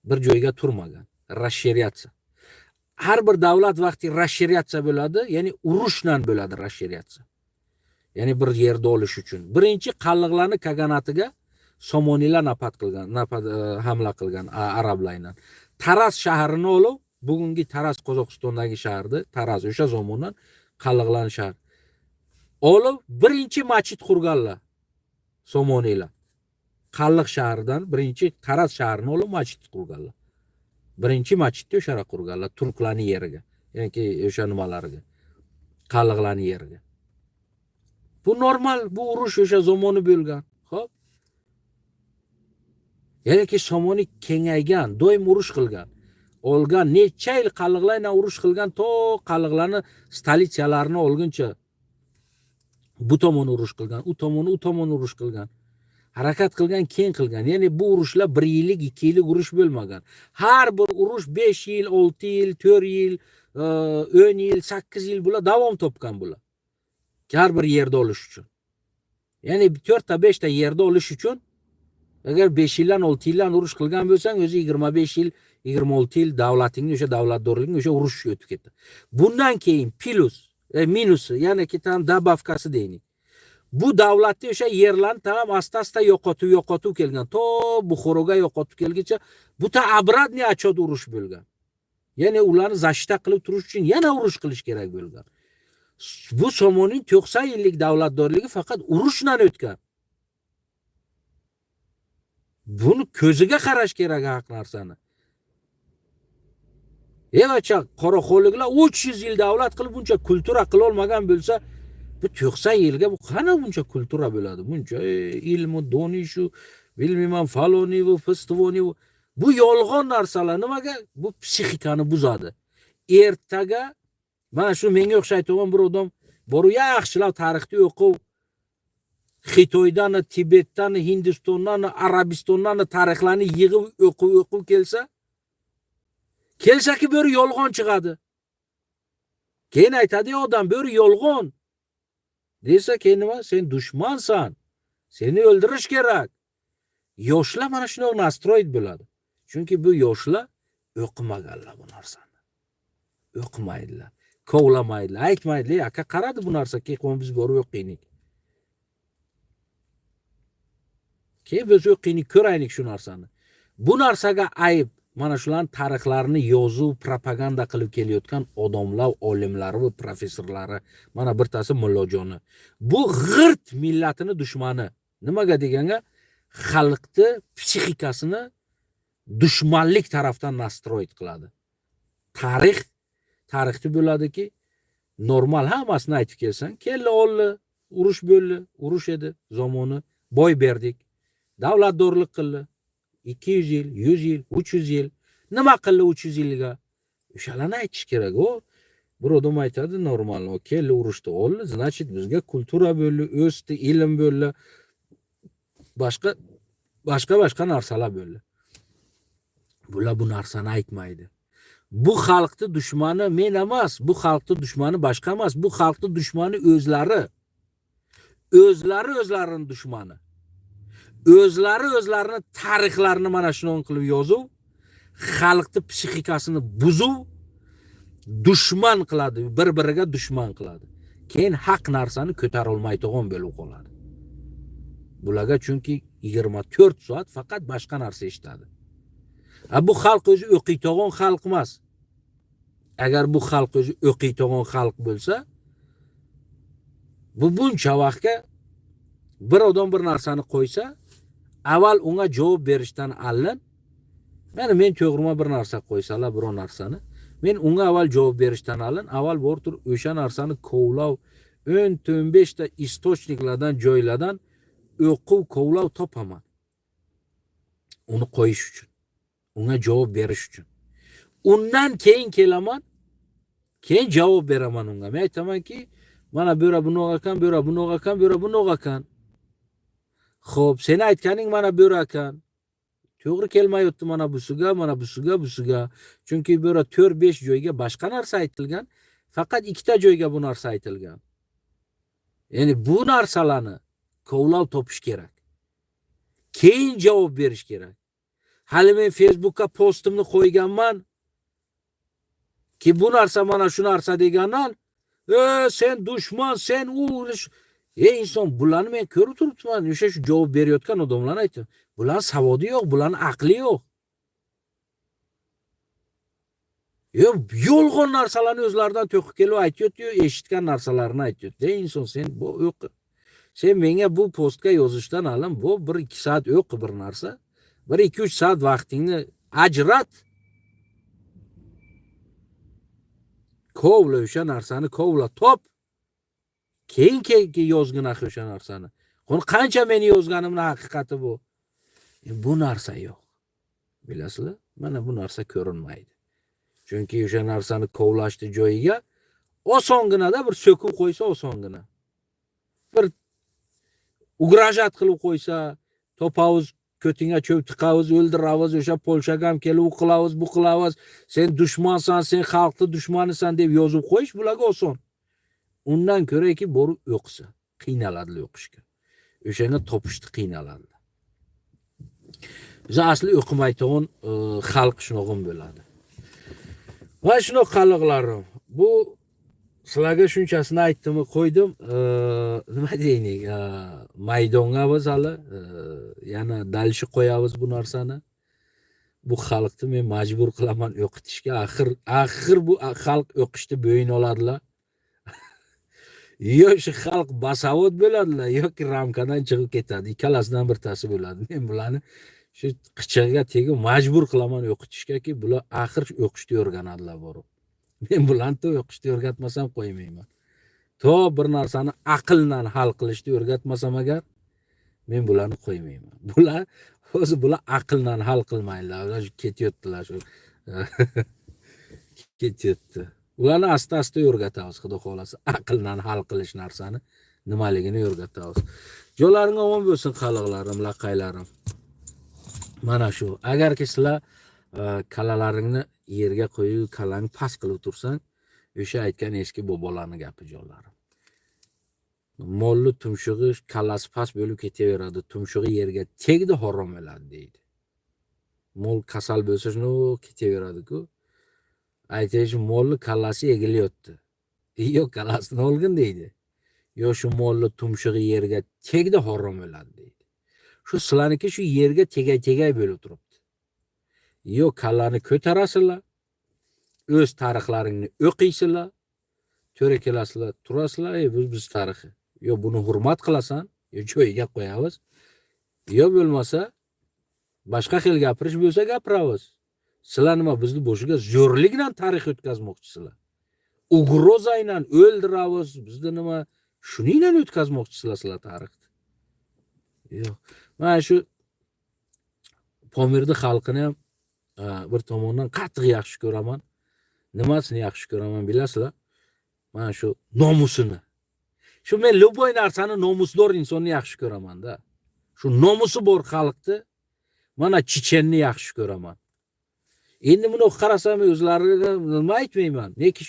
Speaker 1: Bir joyga turmagan. Rasheriyatsa. Har bir davlat vaqti rasheriyatsa bo'ladi, ya'ni urushdan bo'ladi rasheriyatsa. Ya'ni bir yerda olish uchun. Birinchi qalliqlarni kaganatiga Somonilar hamla qilgan arablardan. Taraz shahrini olib, bugungi Taraz Qozog'istondagi shahardi. Taraz o'sha zamondan Qalliqlan shahar. Olib birinchi masjid qurganlar. Somonilar. Qalliq shahridan birinchi Taraz shahrini olib masjid qurganlar. Birinchi masjidni o'sha yerga qurganlar, turklarning yeriga, yoki o'sha nimalariga. Qalliqlarning yeriga. Bu normal, bu urush o'sha zamoni bo'lgan. Xo'p. Ya'ni Somoni kengaygan, doim urush qilgan. Olgan necha yil Qalliqlar bilan urush qilgan, to Qalliqlarni stolitsiyalarini olguncha bu tomon urush qilgan, u tomon urush qilgan. Harakat qilgan, keng qilgan. Ya'ni bu urushlar 1 yillik, 2 yillik urush bo'lmagan. Har bir urush 5 yil, 6 yil, 4 yil, 10 yil, 8 yil bular davom topgan bular. Har bir yerda olish uchun. Ya'ni 4 ta 5 ta yerda olish uchun agar 5 yildan 6 yildan urush qilgan bo'lsang, o'zi 25 yil, 26 yil davlatingni o'sha davlatdorliging o'sha urush o'tib ketdi. Bundan keyin plus, minusi, ya'ni ketan dabavkasi deylik. Bu davlatni o'sha yerlarni tamam asta-asta yo'qotib kelgan. To Buxoroga yo'qotib kelguncha bu ta обратный отчет urush bo'lgan. Ya'ni ularni zashta qilib turish uchun yana urush qilish kerak bo'lgan. Bu Somoning 90 yillik davlatdorligi faqat urushdan o'tgan. Buni ko'ziga qarash kerak haq narsani. Evacha qoraxo'liklar 300 yil davlat qilib buncha kultura qila olmagan bo'lsa, bu 90 yilga bu qana buncha kultura bo'ladi? Buncha ilmu, donishu, bilmayman faloni va festivoni. Bu yolg'on narsalar nimaga? Bu psixikani buzadi. Ertaga mana shu menga o'xshaydigan bir odam boru yaxshilab tarixni o'qib, Xitoydan, Tibetdan, Hindistondan, Arabistondan tarixlarni yig'ib o'qib kelsaki bir yolg'on chiqadi. Keyin aytadi odam bir yolg'on. Desa keyin nima? Sen dushmansan. Seni o'ldirish kerak. Yoshlar mana shunday nastroyed bo'ladi. Chunki bu yoshlar o'qimaganlar bu narsani. O'qimaydilar, kovlamaydilar, aytmaydilar, aka qaradi bu narsa, keyin biz borib o'qiylik. Keyin biz o'qiylik, ko'raylik shu narsani. Bu narsaga ayb mana shularning tarixlarini yozuv, propaganda qilib kelayotgan odamlar, olimlari va professorlari. Mana birtasi Mullojoni. Bu g'irt millatini dushmani. Nimaga deganga, xalqni psixikasini dushmanlik tarafdan nastroyed qiladi. Tarixda bo'ladiki, normal hammasini aytib kelsang, keldi oldi, urush bo'ldi, urush edi, zamoni, boy berdik, davlatdorlik qildi. 200 yil, 100 yil, 300 yil. Nima qildi 300 yilga? O'shalarni aytish kerak. O bir odam aytadi, normal, keldi urushda oldi, значит bizga kultura bo'ldi, o'sdi, ilm bo'ldi, boshqa narsalar bo'ldi. Bular bu narsani aytmaydi. Bu xalqning dushmani men emas, bu xalqning dushmani boshqa emas, bu xalqning dushmani o'zlari. O'zlarining dushmani. O'zlarini tarixlarini mana shunday qilib yozuv, xalqning psixikasini buzuv, dushman qiladi, bir-biriga dushman qiladi. Keyin haq narsani ko'tara olmaydigan bo'lib qoladi. Bularga chunki 24 soat faqat boshqa narsa eshitadi. Bu xalq o'zi o'qiydigan xalq emas. Agar bu xalq o'zi o'qiydigan xalq bo'lsa, bu buncha vaqtga bir odam bir narsani qo'ysa, avval unga javob berishdan oldin, men to'g'rima bir narsa qo'ysalar, biror narsani, men unga avval javob berishdan oldin, avval borib o'sha narsani kovlav, 10-15 ta istochniklardan, joylardan o'quv, kovlav topaman. Uni qo'yish uchun, unga javob berish uchun. Undan keyin kelaman, keyin javob beraman unga. Men aytamanki, mana bo'ra buni ekan, bo'ra buni ekan, bo'ra buni ekan. Xo'p, sen aytganing mana bo'ra ekan. To'g'ri kelmayapti mana busiga. Chunki bo'ra 4-5 joyga boshqa narsa aytilgan, faqat 2 ta joyga bu narsa aytilgan. Ya'ni bu narsalarni kovlab topish kerak. Keyin javob berish kerak. Hali men Facebookka postimni qo'yganman ki bu narsa mana shu narsa degandan, sen dushman, sen urush. inson bularni men ko'rib turibman. O'sha shu javob berayotgan odamlarni aytdim. Bular savodi yo'q, bularning aqli yo'q. Yolg'on narsalarni o'zlaridan to'qib kelib aytayotdi-yu, eshitgan narsalarini aytayotdi. Inson sen bu o'qi. Sen menga bu postga yozishdan oldin bu 1-2 soat o'qi bir narsa. 1-2-3 soat vaqtingni ajrat. Kovla o'sha narsani, kovla top. Keyin yozgin o'sha narsani. Qani qancha meni yozganimning haqiqati bu. Bu narsa yo'q. Bilasizlar? Mana bu narsa ko'rinmaydi. Chunki o'sha narsani kovlashni joyiga osonginada bir so'kib qo'ysa osongina. Bir ugrajat qilib qo'ysa, topavuz ko'tingga cho'p tiqavuz, o'ldiramiz, o'sha Polshaga ham kelib qilamiz, bu qilamiz. Sen dushmansan, sen xalqni dushmanisan deb yozib qo'yish bularga oson. Undan ko'raki borib o'qisa, qiynaladilar o'qishga. O'shanga topishni qiynaladi. Biz asli o'qimaydigan xalq shunog'im bo'ladi. Va shuni xalqlarim. Bu sizlarga shunchasini aytdim, qo'ydim. Nima deylik? Maydonga biz hali yana dalshi qo'yamiz bu narsani. Bu xalqni men majbur qilaman o'qitishga. Axir bu xalq o'qishni bo'yin oladilar. Yo shu xalq basavod bo'ladilar yoki ramkadan chiqib ketadi. Ikkalasidan birtasi bo'ladi. Men bularni shu qichig'iga tegib majbur qilaman o'qitishgaki, bular axir o'qishni o'rganadilar borib. Men bularni o'qishni o'rgatmasam qo'ymayman. To bir narsani aqldan hal qilishni o'rgatmasam agar men bularni qo'ymayman. Bular o'zi aqldan hal qilmaydilar. Ular ketyaptilar shu. Ketyapti. Ularni asta-asta o'rgatamiz, xudo xolasa. Aqldan hal qilish narsani nimaligini o'rgatamiz. Jo'laring omon bo'lsin, xalqlarim, laqaylarim. Mana shu. Agarki sizlar kalalaringni yerga qo'yib, kalangni past qilib tursang, o'sha aytgan eski bobolarning gapi jo'larim. Molli tumshug'i kallasi past bo'lib ketaveradi, tumshug'i yerga tegdi harom bo'ladi deydi. Mol kasal bo'lsa shuni ketaveradi-ku. Aytish molli kallasi egilyapti. Yo'q, kallasini olgin deydi. Yo shu molli tumshug'i yerga tegdi harom bo'ladi deydi. Shu sizlarniki shu yerga tegay bo'lib turibdi. Yo kallani ko'tarasizlar, o'z tarixlaringni o'qiysizlar, to'ra kelasizlar, turasizlar, biz tarixi. Yo buni hurmat qilasan, yo joyiga qo'yamiz. Yo bo'lmasa boshqa xil gapirish bo'lsa gapiramiz. Sizlar nima bizni boshiga zo'rlik bilan tarix o'tkazmoqchisizlar? Ugroza bilan o'ldiramiz, bizni nima shuning bilan o'tkazmoqchisizlar sizlar tarixni? Yo'q. Mana shu Pomirni xalqini ham bir tomondan qattiq yaxshi ko'raman. Nimasini yaxshi ko'raman bilasizlar? Mana shu nomusini. Shu men lo'boy narsani nomusdor insonni yaxshi ko'raman-da. Shu nomusi bor xalqni mana chechenni yaxshi ko'raman. Endi buni qarasam o'zlariga nima aytmayman. Lekin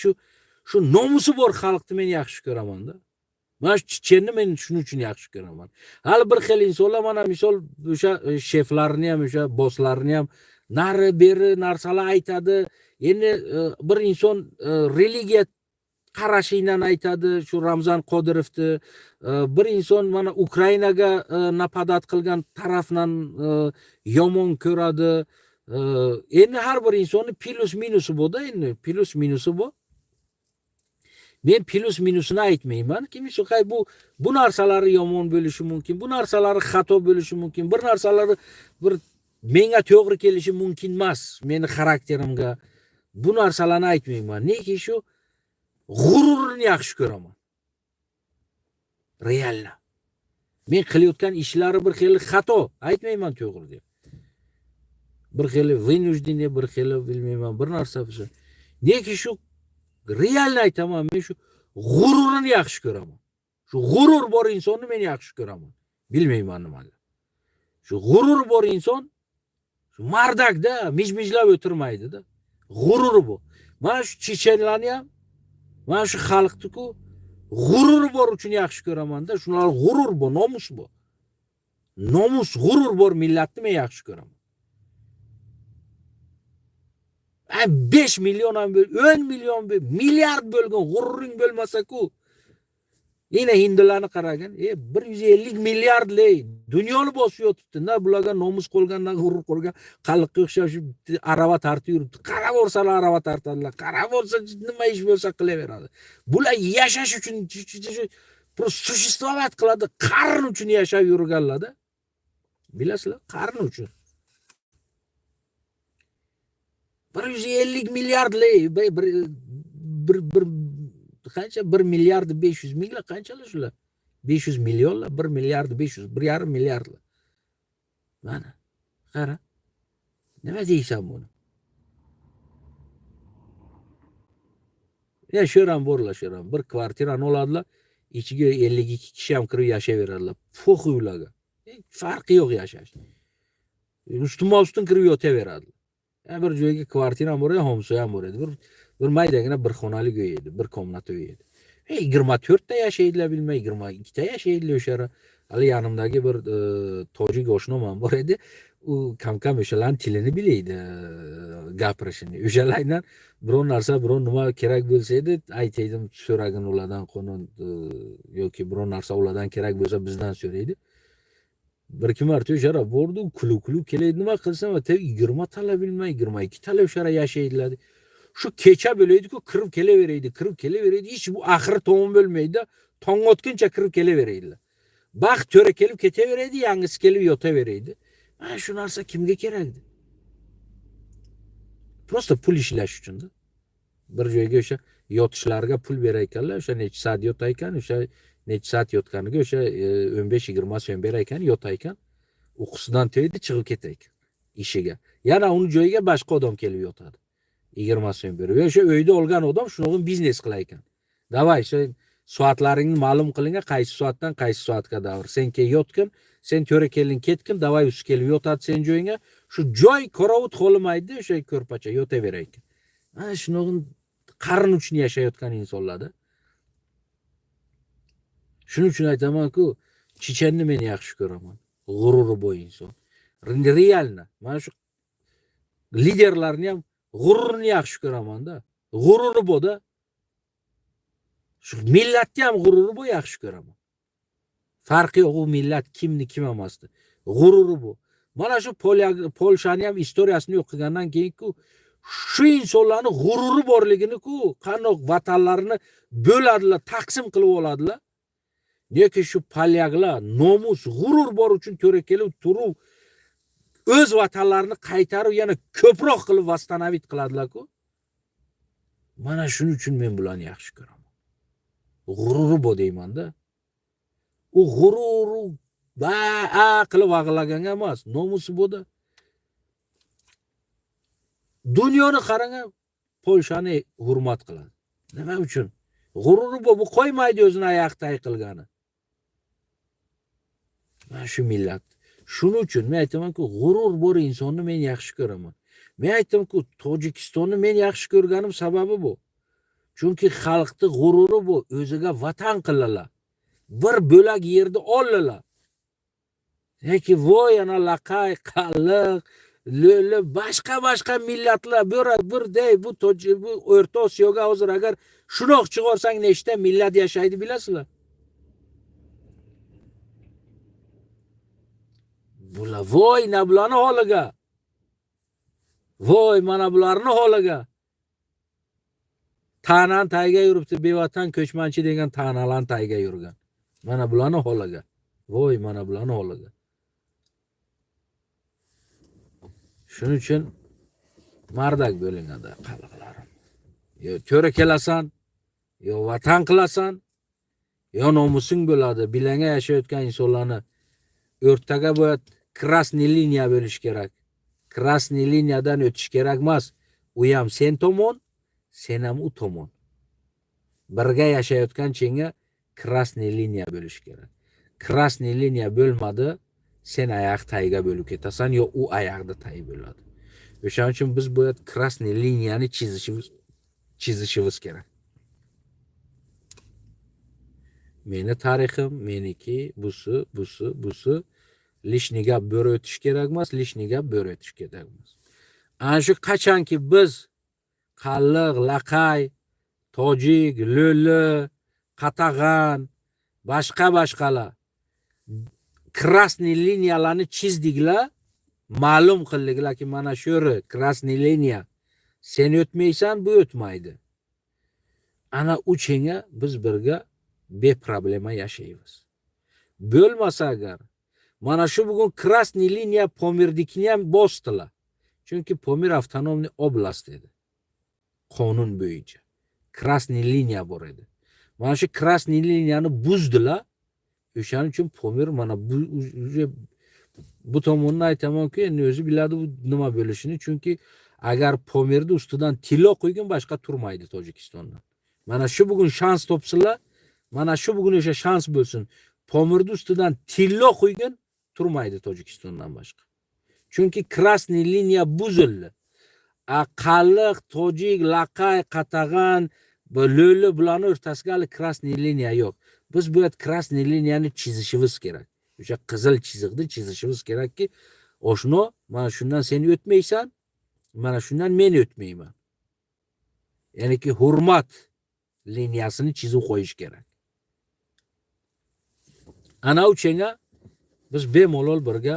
Speaker 1: shu nomusi bor xalqni men yaxshi ko'raman-da. Mana shu chechenni men shuning uchun yaxshi ko'raman. Hali bir xil insonlar mana misol o'sha sheflarni ham, o'sha bosslarni ham nari beri narsalar aytadi. Endi bir inson religiya qarashidan aytadi, shu Ramzan Qodirovni, bir inson mana Ukrainaga napadat qilgan tarafdan yomon ko'radi. Endi har bir insonni plus minusi bor-da, endi plus minusi bor. Men plus minusini aytmayman. Kimisi bu narsalari yomon bo'lishi mumkin, bu narsalari xato bo'lishi mumkin, bir narsalari bir menga to'g'ri kelishi mumkin emas, meni xarakterimga. Bu narsalarni aytmayman. Nega shu g'ururni yaxshi ko'raman. Realna. Men qilayotgan ishlari bir xil xato, aytmayman to'g'ri deb. Bir xil vynujdenniy, bir xil bilmayman, bir narsa bo'lsa. Nega shu realni aytaman, men shu g'ururni yaxshi ko'raman. Shu g'urur bor insonni men yaxshi ko'raman. Bilmayman nimaga. Shu g'urur bor inson shu mardakda mijmijlab o'tirmaydi-da. G'ururi bu. Mana shu chechenlarni ham, mana shu xalqni-ku g'urur bor uchun yaxshi ko'raman-da. Shular g'urur bor, nomus bor. Nomus, g'urur bor millatni men yaxshi ko'raman. 5 million ham 10 million milliard bo'lgan g'ururing bo'lmasa-ku Yine Hindularni qaragan. 150 milliard ley dunyoni bosib yotibdi. Na bularga nomus qolgan, na g'urur qolgan. Qalliqqa o'xshab shu arava tortib yuribdi. Qarab o'rsalar arava tortadilar. Qarab o'rsa nima ish bo'lsa qilaveradi. Bular yashash uchun sуществовать qiladi. Qarn uchun yashab yurganlarda. Bilasizlar, qarn uchun. 150 milliard ley bir qancha 1 milliard 500 minglar qanchalar shular? 500 millionlar, 1 milliard 500, 1,5 milliardlar. Mana, qara. Nima deysan buni? Ya sho'ram borlar, sho'ram. Bir kvartirani oladilar, ichiga 52 kishi ham kirib yashayveradilar. Fo'xi ularga. Farqi yo'q yashash. Ustma-ustun kirib yotaveradilar. Bir joyga kvartiram bor edi, homso ham bor edi. Bir maydagina bir xonali uy edi, bir komnata uy edi. 24 ta yashaydilar, bilmay 22 ta yashaydilar o'shara. Hali yanimdagi bir tojik oshnom ham bor edi. U kam o'shalarning tilini bilaydi, gapirishini. O'shalardan biror narsa, biror nima kerak bo'lsa edi, aytaydim, so'ragin ulardan qonun yoki biror narsa ulardan kerak bo'lsa bizdan so'raydi. Bir ikki marta o'shara bordi, kulib kelaydi, nima qilsam, 20 tala bilmay, 22 tala o'shara yashaydilar. Shu kecha bo'laydi-ku, kirib kelaveraydi. Hech bu axiri tomon bo'lmaydi. Tong otguncha kirib kelaveraydilar. Baxt to'ra kelib ketaveraydi, yangisi kelib yotaveraydi. Mana shu narsa kimga kerakdi? Prosta pul ishlash uchun-da. Bir joyga o'sha yotishlarga pul berar ekanlar, o'sha necha soat yotar ekan, o'sha necha soat yotganiga o'sha 15-20 so'm berar ekan, yotar ekan. Uyqusidan to'ydi, chiqib ketar ekan ishiga. Yana uni joyiga boshqa odam kelib yotadi. 20 so'm berib. O'sha uyda olgan odam shuni biznes qilar ekan. Davay, sen soatlaringni ma'lum qilingan, qaysi soatdan qaysi soatga davr. Sen yotgin, sen to'ra kelding, ketgin, davay usti kelib yotadi sen joyingga. Shu joy qorovut qolmaydi, o'sha ko'rpacha yotaverar ekan. Mana shuni qarn uchun yashayotgan insonlarda. Shuning uchun aytaman-ku, Chechenni men yaxshi ko'raman. G'ururi bo'y inson. Realna. Mana shu liderlarni ham g'ururini yaxshi ko'raman-da. G'ururi bo'da. Shu millatni ham g'ururi bo'y yaxshi ko'raman. Farqi yo'q, u millat kimni kim emasdi. G'ururi bu. Mana shu Polshani ham istoriyasini o'qigandan keyin-ku shu insonlarning g'ururi borligini-ku, qanoq vatanlarini bo'ladilar, taqsim qilib oladilar. Neki shu polyaklar nomus, g'urur bor uchun to'ra kelib turib, o'z vatanlarini qaytarib, yana ko'proq qilib vastanavit qiladilar-ku. Mana shuning uchun men bularni yaxshi ko'raman. G'ururi bor deyman-da. U g'ururi qilib ag'laganga emas, nomusi bo'ldi. Dunyoni qarang, Polshani hurmat qiladi. Nima uchun? G'ururi bu qo'ymaydi o'zini oyoqday qilgani. Mana shu millat. Shuning uchun men aytaman-ku, g'urur bor insonni men yaxshi ko'raman. Men aytaman-ku, Tojikistonni men yaxshi ko'rganim sababi bu. Chunki xalqni g'ururi bu, o'ziga vatan qilalar. Bir bo'lak yerda oldilar. Lekin voy ana laqay, qalliq, lo'li boshqa millatlar birday bu O'rta Osiyoga hozir agar shunoq chiqarsang nechta millat yashaydi bilasizlar? Bular voy na bularni holiga. Voy mana bularni holiga. Tanan tayga yuribdi, bevatan ko'chmanchi degan tanalan tayga yurgan. Mana bularni holiga. Voy mana bularni holiga. Shuning uchun mardak bo'lingada qalqalarim. Yo to'ra kelasan, yo vatan qilasan, yo nomusing bo'ladi. Bilanga yashayotgan insonlarni o'rtaga bo'yat krasniy liniya bo'lish kerak. Krasniy liniyadan o'tish kerak emas. U ham sen tomon, sen ham u tomon. Birga yashayotgan chenga krasniy liniya bo'lish kerak. Krasniy liniya bo'lmadi, sen oyoq tayiga bo'lib ketasan, yo u oyoqda tayi bo'ladi. O'shaning uchun biz bu yerda krasniy liniyani chizishimiz kerak. Meni tarixim, meniki, busi lishni gap bo'ri o'tish kerak emas, lishni gap bo'ri o'tish kerak emas. Ana shu qachonki biz qalliq, laqay, tojik, lo'li, qatag'an, Başkalar krasniy liniyalarni chizdiklar, ma'lum qildiklar ki mana shu krasniy liniya. Sen o'tmaysan, bu o'tmaydi. Ana uchinga biz birga beproblema yashaymiz. Bo'lmasa agar mana shu bugun krasniy liniya Pomirdikini ham bosdilar. Chunki Pomir avtonomniy oblast edi. Qonun bo'yicha krasniy liniya bor edi. Mana shu krasniy liniyani buzdilar. O'shaning uchun Pomir mana bu tomonni aytamanki, endi o'zi biladi bu nima bo'lishini. Chunki agar Pomirni ustidan tilo qo'ygan boshqa turmaydi Tojikistondan. Mana shu bugun shans topsinlar, mana shu bugun o'sha shans bo'lsin. Pomirni ustidan tilo qo'ygan turmaydi Tojikistondan boshqa. Chunki krasniy liniya buzildi. Qalliq, tojik, laqay, qatag'an, lo'li bularni o'rtasiga hali krasniy liniya yo'q. Biz bu yerda krasniy liniyani chizishimiz kerak. O'sha qizil chiziqni chizishimiz kerakki, oshno, mana shundan sen o'tmaysan, mana shundan men o'tmayman. Ya'niki hurmat liniyasini chizib qo'yish kerak. Ana uchunga biz bemalol birga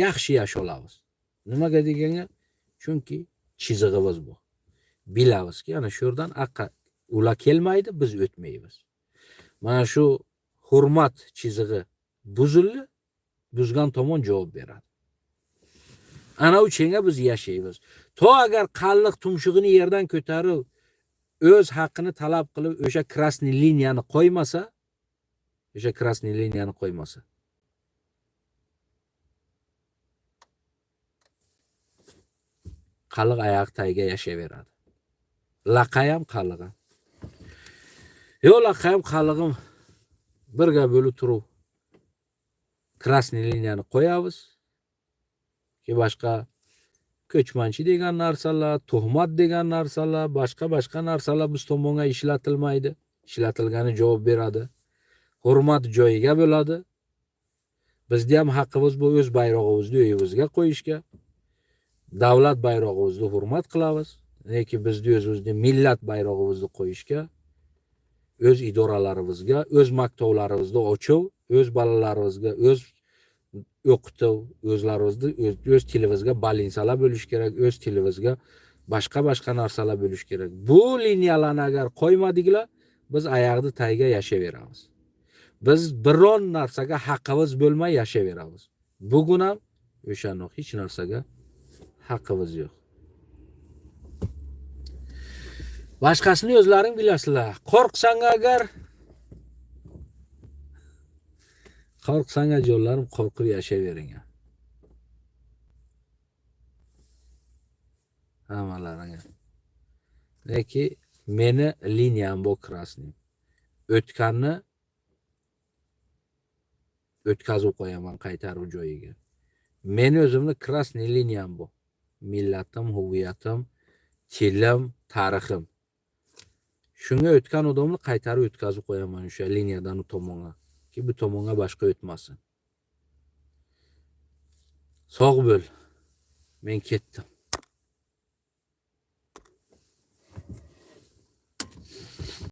Speaker 1: yaxshi yasholamiz. Nimaga deganga? Chunki chizig'imiz bu. Bilamizki, ana shu yerdan ular kelmaydi, biz o'tmaymiz. Mana shu hurmat chizig'i buzildi, buzgan tomon javob beradi. Ana uchunga biz yashaymiz. To agar qalliq tumshug'ini yerdan ko'tarib, o'z haqqini talab qilib, o'sha krasniy liniyani qo'ymasa, qalliq oyoq tagiga yashayveradi. Laqayam qallig'im. Yo, laqayam qallig'im birga bo'lib turib krasniy liniyani qo'yamiz. Ki boshqa ko'chmanchi degan narsalar, tuhmat degan narsalar, boshqa narsalar biz tomonga ishlatilmaydi. Ishlatilgani javob beradi. Hurmat joyiga bo'ladi. Bizda ham haqqimiz bu, o'z bayrog'imizni uyimizga qo'yishga. Davlat bayrog'imizni hurmat qilamiz. Lekin bizda o'zimizning millat bayrog'imizni qo'yishga, o'z idoralarimizga, o'z maktablarimizda ochib, o'z bolalarimizga, o'z o'qitib, o'zlarimizni o'z tilimizga balinsalar bo'lish kerak, o'z tilimizga boshqa narsalar bo'lish kerak. Bu liniyalarni agar qo'ymadiklar, biz oyoqni tagiga yashayveramiz. Biz biron narsaga haqqimiz bo'lmay yashayveramiz. Bugun ham o'shani hech narsaga haqqimiz yo'q. Boshqasini o'zlaring bilasizlar. Qo'rqsanga jonlarim, qo'rqib yashayvering. Hammalaringa. Lekin meni liniyam bu krasniy. O'tganni o'tkazib qo'yaman, qaytarib joyiga. Meni o'zimni krasniy liniyam bu. Millatim, huviyatim, tilim, tarixim. Shunga o'tgan odamni qaytarib o'tkazib qo'yaman o'sha liniyadan u tomonga. Ki bu tomonga boshqa o'tmasin. Sog' bo'l. Men ketdim.